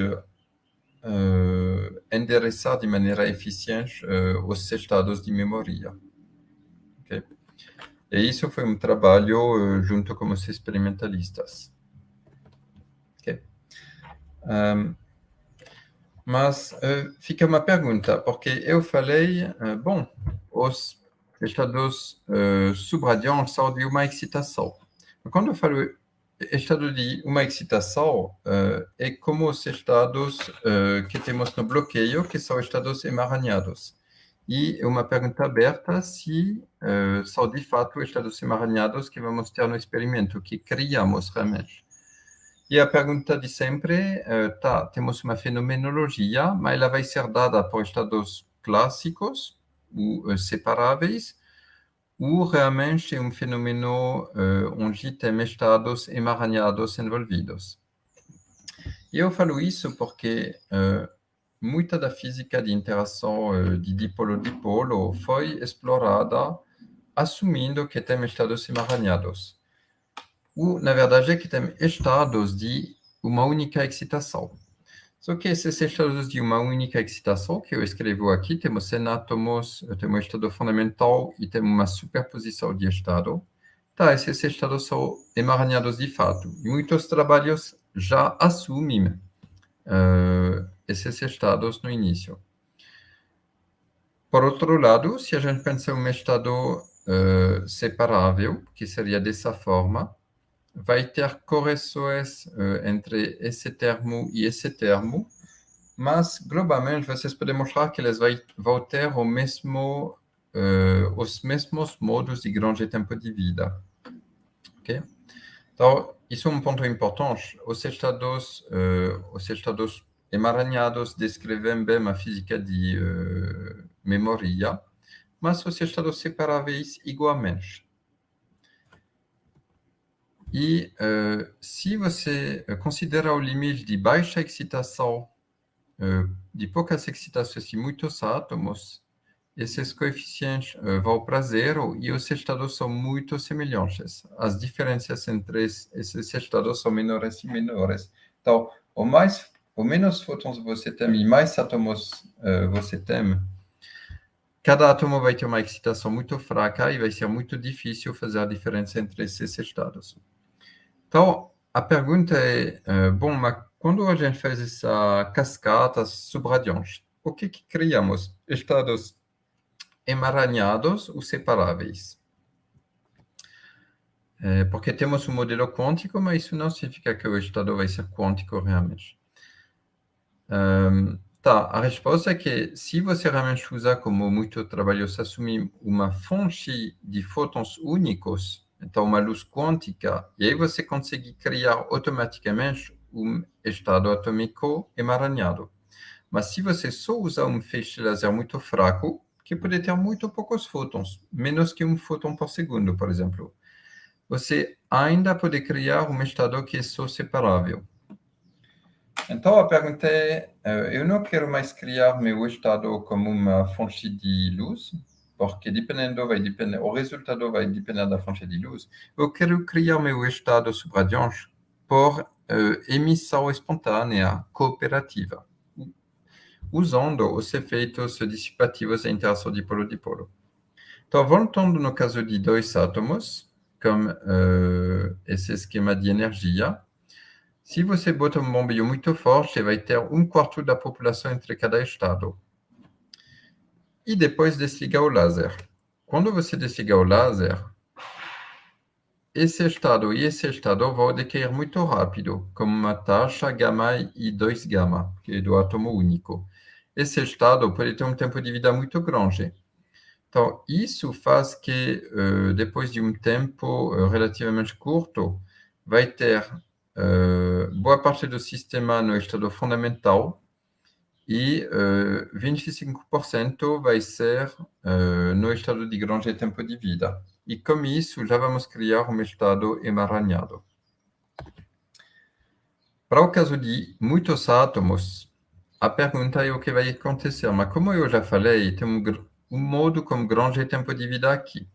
endereçar de maneira eficiente os estados de memória. Okay? E isso foi um trabalho junto com os experimentalistas. Okay? Mas fica uma pergunta, porque eu falei, bom, os estados subradiantes são de uma excitação. Quando eu falo estado de uma excitação, é como os estados que temos no bloqueio, que são estados emaranhados. E é uma pergunta aberta se são de fato estados emaranhados que vamos ter no experimento, que criamos realmente. E a pergunta de sempre, temos uma fenomenologia, mas ela vai ser dada por estados clássicos, ou separáveis, ou realmente é um fenômeno onde tem estados emaranhados envolvidos. E eu falo isso porque muita da física de interação de dipolo-dipolo foi explorada assumindo que tem estados emaranhados. Ou, na verdade, que tem estados de uma única excitação. Só que esses estados de uma única excitação, que eu escrevo aqui, temos 100 átomos, temos um estado fundamental e temos uma superposição de estado. Esses estados são emaranhados de fato. E muitos trabalhos já assumem esses estados no início. Por outro lado, se a gente pensa em um estado separável, que seria dessa forma, vai ter correções entre esse termo e esse termo, mas, globalmente, vocês podem mostrar que eles vão ter os mesmos modos de grande tempo de vida. Okay? Então, isso é um ponto importante. Os estados emaranhados descrevem bem a física de memória, mas os estados separáveis igualmente. E se você considera o limite de baixa excitação, de poucas excitações e muitos átomos, esses coeficientes vão para zero e os estados são muito semelhantes. As diferenças entre esses estados são menores e menores. Então, o menos fótons você tem e mais átomos você tem, cada átomo vai ter uma excitação muito fraca e vai ser muito difícil fazer a diferença entre esses estados. Então, a pergunta é, mas quando a gente faz essa cascata subradiante, o que criamos? Estados emaranhados ou separáveis? Porque temos um modelo quântico, mas isso não significa que o estado vai ser quântico realmente. A resposta é que se você realmente usar, como muito trabalho se assume, uma fonte de fótons únicos, então uma luz quântica, e aí você consegue criar automaticamente um estado atômico emaranhado. Mas se você só usar um feixe laser muito fraco, que pode ter muito poucos fótons, menos que um fóton por segundo, por exemplo, você ainda pode criar um estado que é só separável. Então, a pergunta é, eu não quero mais criar meu estado como uma fonte de luz, porque o resultado vai depender da fonte de luz. Eu quero criar meu estado subradiante por emissão espontânea cooperativa, usando os efeitos dissipativos da interação dipolo-dipolo. Então, voltando no caso de dois átomos, como esse esquema de energia, se você bota um bombeio muito forte, vai ter 1/4 da população entre cada estado. E depois desligar o laser. Quando você desligar o laser, esse estado e esse estado vão decair muito rápido, como uma taxa gama e 2 gama, que é do átomo único. Esse estado pode ter um tempo de vida muito grande. Então, isso faz que, depois de um tempo relativamente curto, vai ter boa parte do sistema no estado fundamental e 25% vai ser no estado de grande tempo de vida. E com isso, já vamos criar um estado emaranhado. Para o caso de muitos átomos, a pergunta é o que vai acontecer. Mas como eu já falei, tem um modo com grande tempo de vida aqui.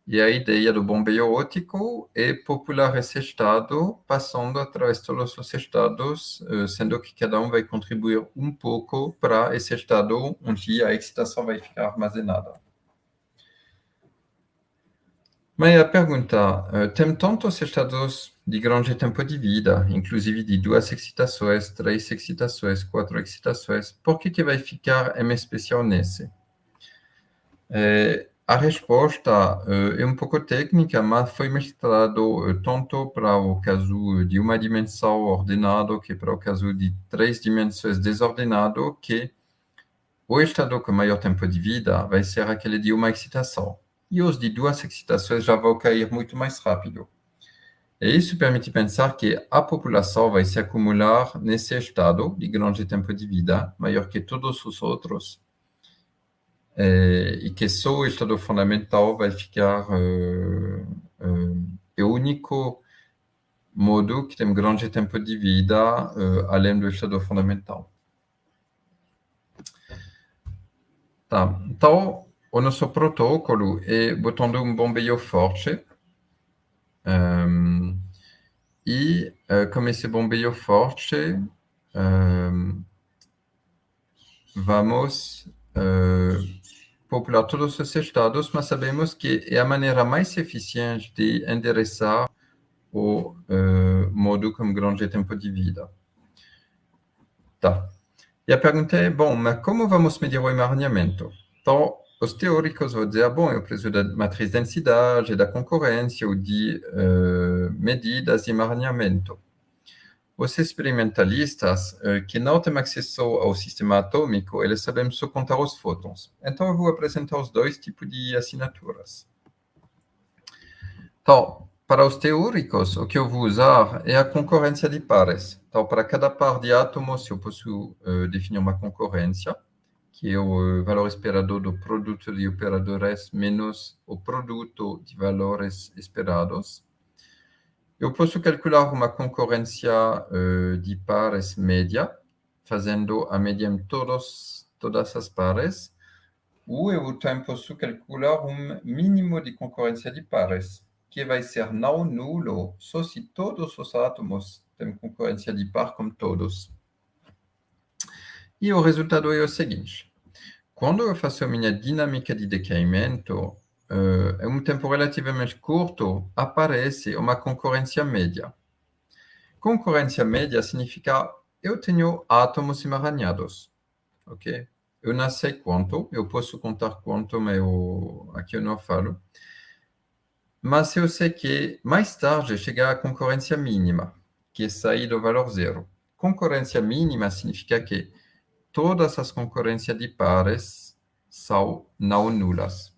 E a ideia do bombeio óptico é popular esse estado, passando através de todos os estados, sendo que cada um vai contribuir um pouco para esse estado onde a excitação vai ficar armazenada. Mas a pergunta, tem tantos estados de grande tempo de vida, inclusive de 2 excitações, 3 excitações, 4 excitações, por que vai ficar em especial nesse? A resposta é um pouco técnica, mas foi mestrado tanto para o caso de uma dimensão ordenado que para o caso de 3 dimensões desordenado, que o estado com maior tempo de vida vai ser aquele de uma excitação. E os de 2 excitações já vão cair muito mais rápido. E isso permite pensar que a população vai se acumular nesse estado de grande tempo de vida, maior que todos os outros, e que só o estado fundamental vai ficar o único modo que tem grande tempo de vida além do estado fundamental. Tá. Então, o nosso protocolo é botando um bombeio forte e com esse bombeio forte vamos popular todos os estados, mas sabemos que é a maneira mais eficiente de endereçar o modo com grande tempo de vida. Tá. E a pergunta é, bom, mas como vamos medir o emaranhamento? Então, os teóricos vão dizer, bom, eu preciso da matriz de densidade, da concorrência ou de medidas de emaranhamento. Os experimentalistas que não têm acesso ao sistema atômico, eles sabem só contar os fótons. Então, eu vou apresentar os dois tipos de assinaturas. Então, para os teóricos, o que eu vou usar é a concorrência de pares. Então, para cada par de átomos, eu posso definir uma concorrência, que é o valor esperado do produto de operadores menos o produto de valores esperados. Eu posso calcular uma concorrência de pares média, fazendo a média em todas as pares, ou eu também posso calcular um mínimo de concorrência de pares, que vai ser não nulo só se todos os átomos têm concorrência de par com todos. E o resultado é o seguinte. Quando eu faço a minha dinâmica de decaimento, em um tempo relativamente curto, aparece uma concorrência média. Concorrência média significa eu tenho átomos emaranhados, ok? Eu não sei quanto, eu posso contar quanto, mas aqui eu não falo. Mas eu sei que mais tarde chega a concorrência mínima, que é sair do valor zero. Concorrência mínima significa que todas as concorrências de pares são não nulas.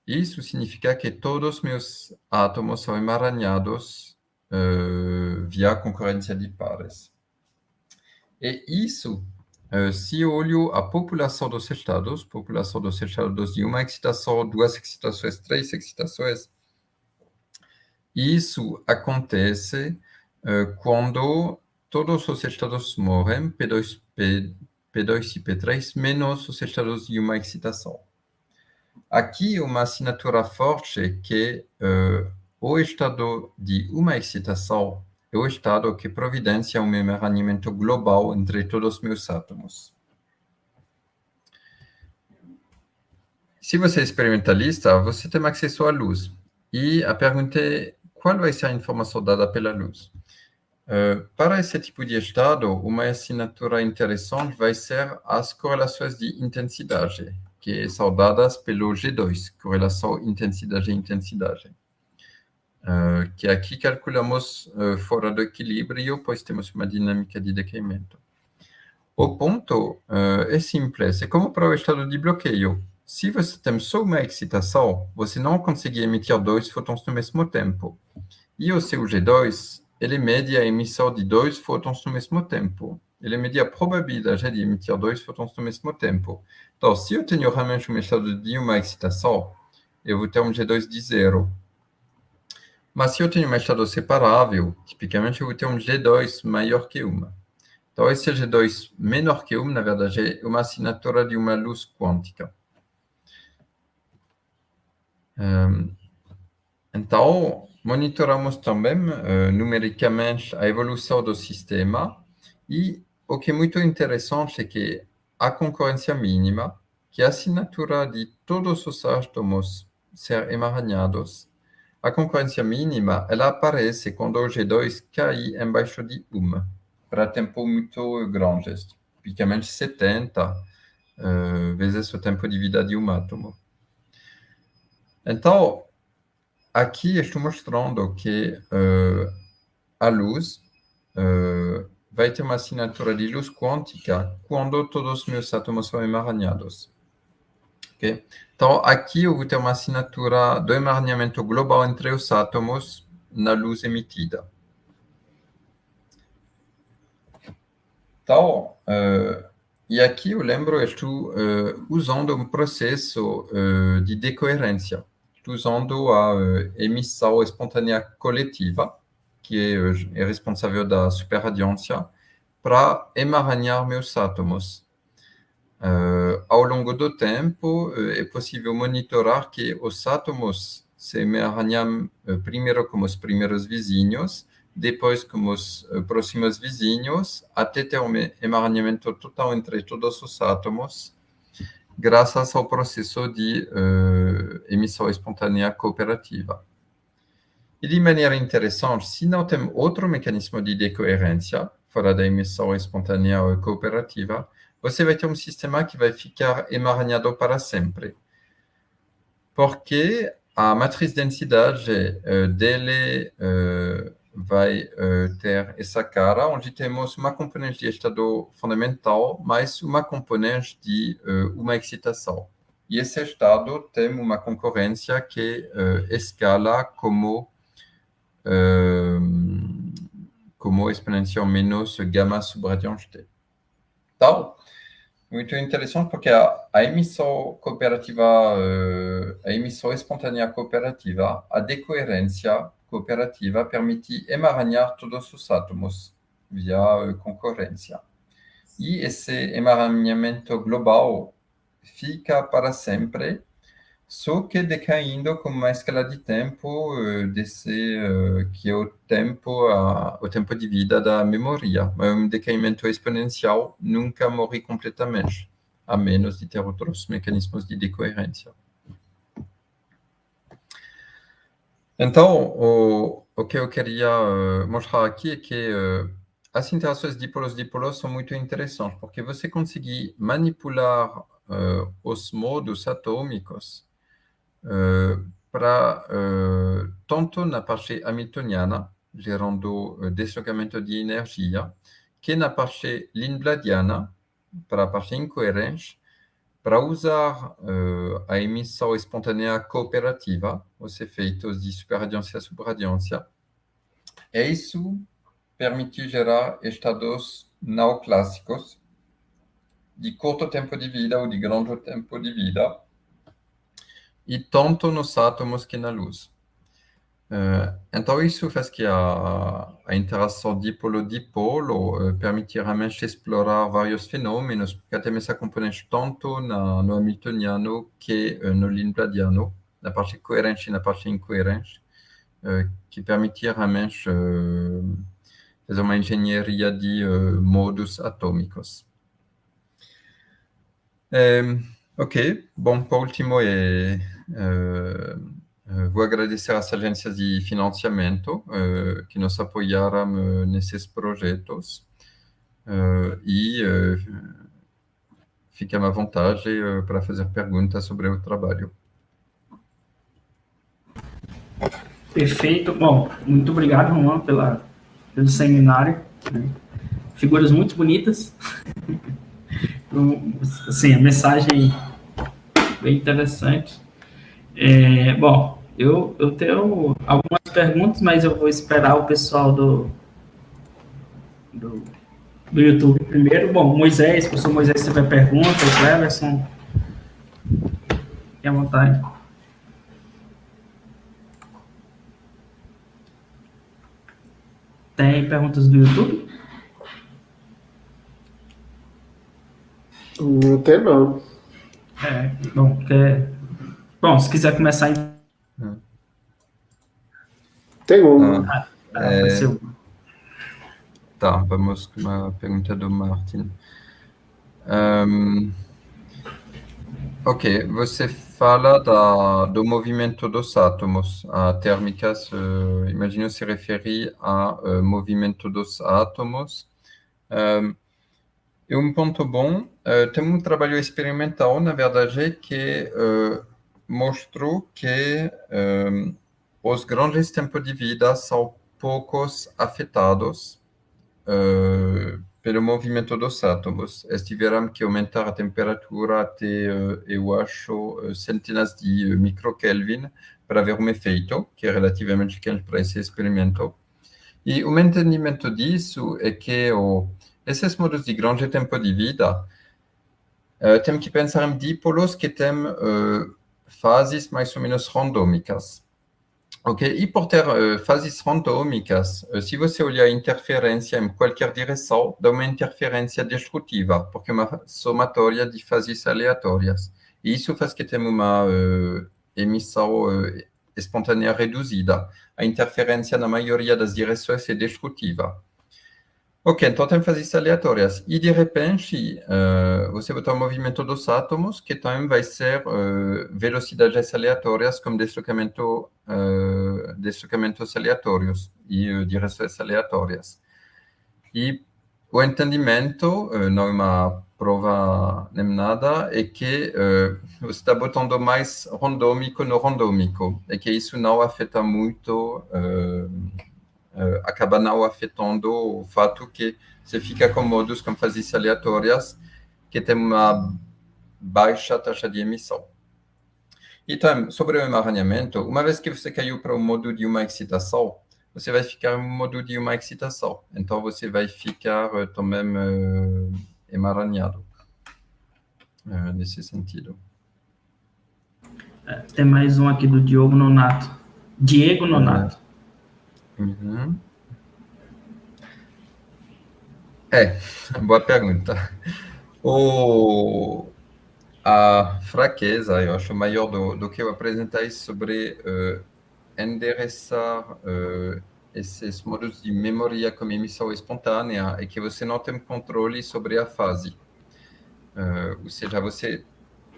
Isso significa que todos os meus átomos são emaranhados via concorrência de pares. E isso, se eu olho a população dos estados de uma excitação, 2 excitações, 3 excitações, isso acontece quando todos os estados morrem, P2 e P3, menos os estados de uma excitação. Aqui, uma assinatura forte que o estado de uma excitação é o estado que providencia um emaranhamento global entre todos os meus átomos. Se você é experimentalista, você tem acesso à luz. E a pergunta é, qual vai ser a informação dada pela luz? Para esse tipo de estado, uma assinatura interessante vai ser as correlações de intensidade, que são dadas pelo G2, correlação intensidade-intensidade. Que aqui calculamos fora do equilíbrio, pois temos uma dinâmica de decaimento. O ponto é simples, é como para o estado de bloqueio. Se você tem só uma excitação, você não consegue emitir 2 fótons no mesmo tempo. E o seu G2, ele mede a emissão de 2 fótons no mesmo tempo. Ele mede a probabilidade de emitir 2 fótons no mesmo tempo. Então, se eu tenho realmente um estado de uma excitação, eu vou ter um G2 de 0. Mas se eu tenho um estado separável, tipicamente eu vou ter um G2 maior que 1. Então, esse G2 menor que 1, na verdade, é uma assinatura de uma luz quântica. Então, monitoramos também numericamente a evolução do sistema e o que é muito interessante é que a concorrência mínima, que é a assinatura de todos os átomos ser emaranhados, a concorrência mínima, ela aparece quando o G2 cai embaixo de 1, para tempo muito grandes, tipicamente 70 vezes o tempo de vida de um átomo. Então, aqui estou mostrando que a luz vai ter uma assinatura de luz quântica quando todos os meus átomos são emaranhados. Okay? Então, aqui eu vou ter uma assinatura do emaranhamento global entre os átomos na luz emitida. Então, e aqui eu lembro, estou usando um processo de decoerência. Estou usando a emissão espontânea coletiva, que é responsável da superradiância, para emaranhar meus átomos. Ao longo do tempo, é possível monitorar que os átomos se emaranham primeiro como os primeiros vizinhos, depois como os próximos vizinhos, até ter um emaranhamento total entre todos os átomos, graças ao processo de emissão espontânea cooperativa. E de maneira interessante, se não tem outro mecanismo de decoerência, fora da emissão espontânea cooperativa, você vai ter um sistema que vai ficar emaranhado para sempre. Porque a matriz de densidade dele vai ter essa cara, onde temos uma componente de estado fundamental, mais uma componente de uma excitação. E esse estado tem uma concorrência que escala como exponencial menos gama subradiante t. Então, muito interessante porque a emissão cooperativa, a emissão espontânea cooperativa, a decoerência cooperativa permite emaranhar todos os átomos via concorrência. E esse emaranhamento global fica para sempre, só que decaindo com uma escala de tempo que é o tempo de vida da memória. Um decaimento exponencial nunca morre completamente, a menos de ter outros mecanismos de decoerência. Então, o que eu queria mostrar aqui é que as interações dipolos-dipolos são muito interessantes, porque você consegue manipular os modos atômicos para tanto na parte hamiltoniana, gerando deslocamento de energia, que na parte lindbladiana, para a parte incoerente, para usar a emissão espontânea cooperativa, os efeitos de superradiância e subradiância. E isso permite gerar estados não clássicos de curto tempo de vida ou de grande tempo de vida, e tanto nos átomos que na luz. Então, isso faz que a interação dipolo-dipolo permitirá explorar vários fenômenos, porque até essa componente tanto no hamiltoniano que no lindbladiano, na parte coerente e na parte incoerente, que permitirá fazer uma engenharia de modos atômicos. Ok, bom, por último, vou agradecer às agências de financiamento que nos apoiaram nesses projetos e fiquem à vontade para fazer perguntas sobre o trabalho. Perfeito. Bom, muito obrigado, Juan, pelo seminário. Né? Figuras muito bonitas. Assim, a mensagem bem interessante. Bom, eu tenho algumas perguntas, mas eu vou esperar o pessoal do YouTube primeiro. Bom, Moisés, professor Moisés, se tiver perguntas, Cleverson, fique à vontade. Tem perguntas do YouTube? Não tem, não. Bom, se quiser começar... Tem uma. Apareceu. Tá, vamos com uma pergunta do Martin. Ok, você fala do movimento dos átomos. A térmica, imagino, se refere ao movimento dos átomos. E um ponto bom, tem um trabalho experimental, na verdade, que mostrou que os grandes tempos de vida são poucos afetados pelo movimento dos átomos. Eles tiveram que aumentar a temperatura até, eu acho, centenas de microkelvin para ver um efeito, que é relativamente quente para esse experimento. E o entendimento disso é que esses modos de grande tempo de vida temos que pensar em dipolos que têm fases mais ou menos randômicas. Ok, e por ter fases randômicas, se você olhar a interferência em qualquer direção, dá uma interferência destrutiva, porque é uma somatória de fases aleatórias. E isso faz que tenha uma emissão espontânea reduzida. A interferência na maioria das direções é destrutiva. Ok, então tem fases aleatórias. E de repente, você botar o movimento dos átomos, que também vai ser velocidades aleatórias, como deslocamentos aleatórios e direções aleatórias. E o entendimento, não é uma prova nem nada, é que você está botando mais randômico no randômico, e que isso não afeta muito... acaba não afetando o fato que você fica com modos com fases aleatórias que tem uma baixa taxa de emissão. Então, sobre o emaranhamento, uma vez que você caiu para o modo de uma excitação, você vai ficar no modo de uma excitação. Então, você vai ficar também emaranhado nesse sentido. Tem mais um aqui do Diego Nonato. Uhum. Boa pergunta. A fraqueza, eu acho, maior do que eu apresentei sobre endereçar esses modos de memória com emissão espontânea é que você não tem controle sobre a fase. Ou seja,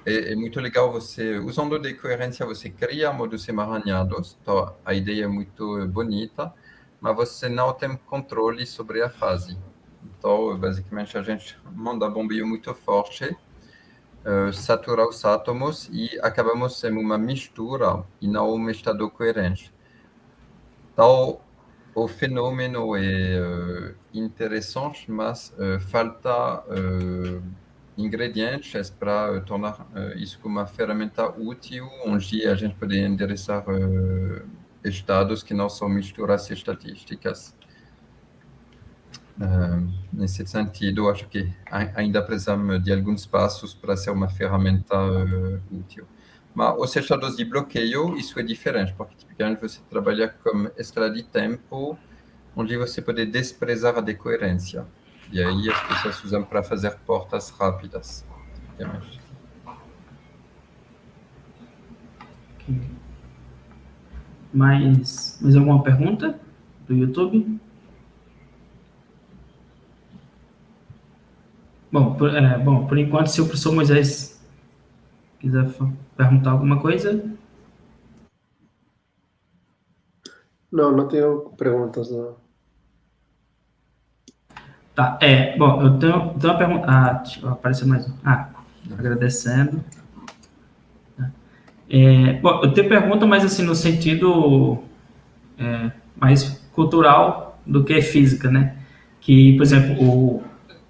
é muito legal você, usando de coerência, você cria modos emaranhados, então a ideia é muito bonita, mas você não tem controle sobre a fase. Então, basicamente, a gente manda bombeio muito forte, satura os átomos e acabamos em uma mistura e não um estado coerente. Então, o fenômeno é interessante, mas falta ingredientes para tornar isso uma ferramenta útil, onde a gente pode endereçar estados que não são misturas estatísticas. Nesse sentido, acho que ainda precisamos de alguns passos para ser uma ferramenta útil. Mas os estados de bloqueio, isso é diferente, porque tipicamente você trabalha com escala de tempo, onde você pode desprezar a decoerência. E aí as pessoas usam para fazer portas rápidas, tipicamente. Mais alguma pergunta do YouTube? Bom, por enquanto, se o professor Moisés quiser perguntar alguma coisa. Não tenho perguntas, não. Tá, bom, eu tenho uma pergunta. Deixa eu aparecer mais um. Agradecendo. Bom, eu tenho pergunta, mas assim, no sentido mais cultural do que física, né? Que, por exemplo,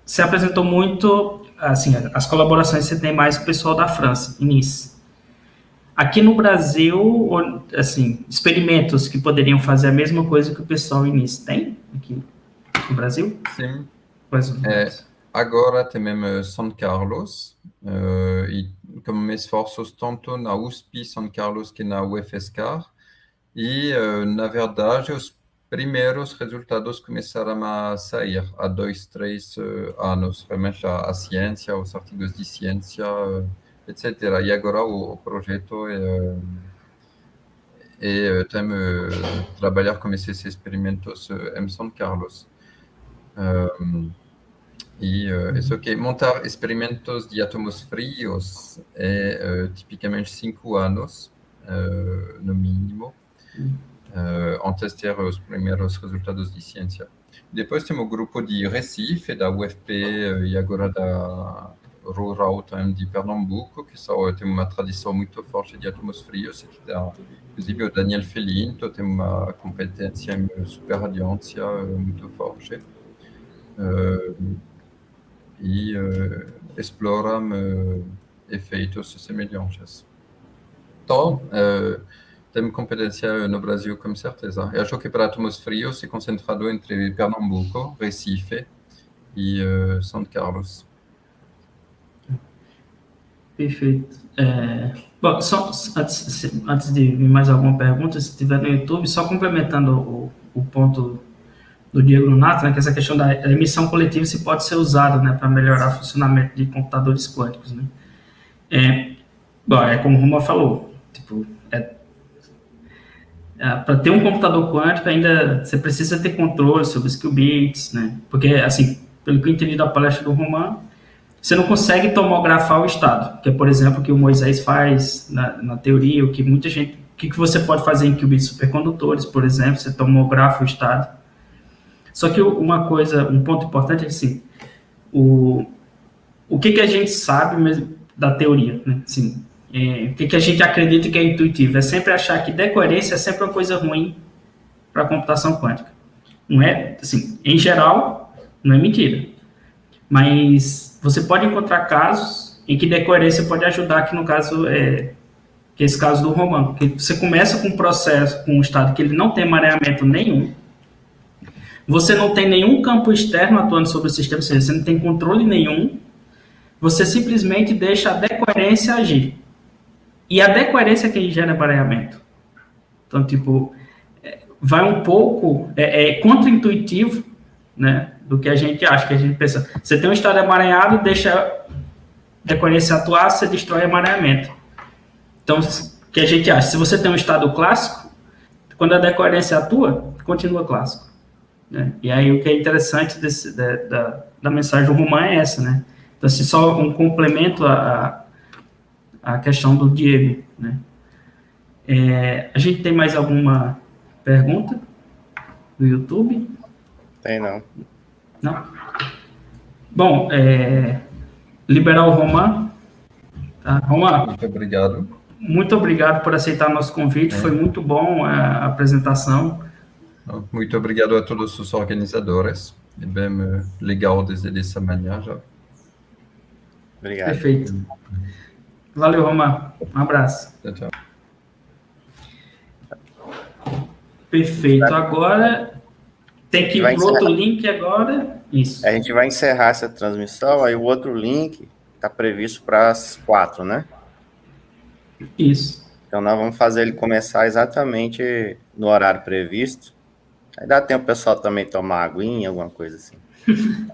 você apresentou muito, assim, as colaborações que você tem mais com o pessoal da França, em Nice. Aqui no Brasil, assim, experimentos que poderiam fazer a mesma coisa que o pessoal em Nice tem aqui no Brasil? Sim. Quais agora tem mesmo São Carlos, e como me esforço tanto na USP São Carlos que na UFSCar, e na verdade os primeiros resultados começaram a sair há 2, 3 anos, realmente a ciência, os artigos de ciência, etc. E agora o projeto é trabalhar com esses experimentos em São Carlos. Isso que montar experimentos de átomos frios é tipicamente 5 anos, no mínimo, antes de ter os primeiros resultados de ciência. Depois temos o grupo de Recife, da UFP e agora da Rural também de Pernambuco, que tem uma tradição muito forte de átomos frios. Inclusive o Daniel Felinto tem uma competência em superradiância muito forte. E exploram efeitos semelhantes. Então, temos competência no Brasil, com certeza. Eu acho que para átomos frios é concentrado entre Pernambuco, Recife e São Carlos. Perfeito. Bom, só antes de vir mais alguma pergunta, se tiver no YouTube, só complementando o ponto do Diego Nato, né, que essa questão da emissão coletiva se pode ser usada, né, para melhorar o funcionamento de computadores quânticos, né. Bom, como o Roma falou, tipo, para ter um computador quântico ainda você precisa ter controle sobre os qubits, né, porque, assim, pelo que eu entendi da palestra do Roman, você não consegue tomografar o estado, que é, por exemplo, o que o Moisés faz na teoria, o que muita gente, o que você pode fazer em qubits supercondutores, por exemplo, você tomografa o estado. Só que um ponto importante é assim, o que a gente sabe mesmo da teoria, né? Assim, o que a gente acredita que é intuitivo? É sempre achar que decoerência é sempre uma coisa ruim para a computação quântica. Não é, assim, em geral, não é mentira. Mas você pode encontrar casos em que decoerência pode ajudar, que no caso que é esse caso do Roman, que você começa com um processo, com um estado que ele não tem mareamento nenhum, você não tem nenhum campo externo atuando sobre o sistema, ou seja, você não tem controle nenhum, você simplesmente deixa a decoerência agir. E a decoerência é que gera mareamento. Então, tipo, vai um pouco, contra-intuitivo, né, do que a gente acha, que a gente pensa. Você tem um estado emaranhado, deixa a decoerência atuar, você destrói o emaranhamento. Então, o que a gente acha? Se você tem um estado clássico, quando a decoerência atua, continua clássico. Né? E aí o que é interessante da mensagem do Roman é essa, né? Então, assim, só um complemento à questão do Diego, né? A gente tem mais alguma pergunta do YouTube? Tem não. Não? Bom, liberar o Roman. Tá? Roman, muito obrigado. Muito obrigado por aceitar nosso convite, foi muito bom a apresentação. Muito obrigado a todos os organizadores. É bem legal desde essa manhã já. Obrigado. Perfeito. Valeu, Roman. Um abraço. Tchau, tchau. Perfeito. Agora tem que ir para outro link agora. Isso. A gente vai encerrar essa transmissão, aí o outro link está previsto para as 4, né? Isso. Então, nós vamos fazer ele começar exatamente no horário previsto. Aí dá tempo o pessoal também tomar aguinha, alguma coisa assim.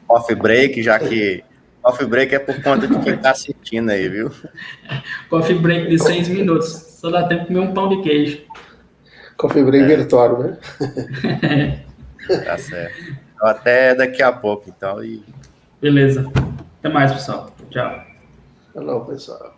Coffee break, já que coffee break é por conta de quem está assistindo aí, viu? Coffee break de 6 minutos. Só dá tempo de comer um pão de queijo. Coffee break virtual, né? Tá certo. Então, até daqui a pouco, então. E Beleza. Até mais, pessoal. Tchau. Falou, pessoal.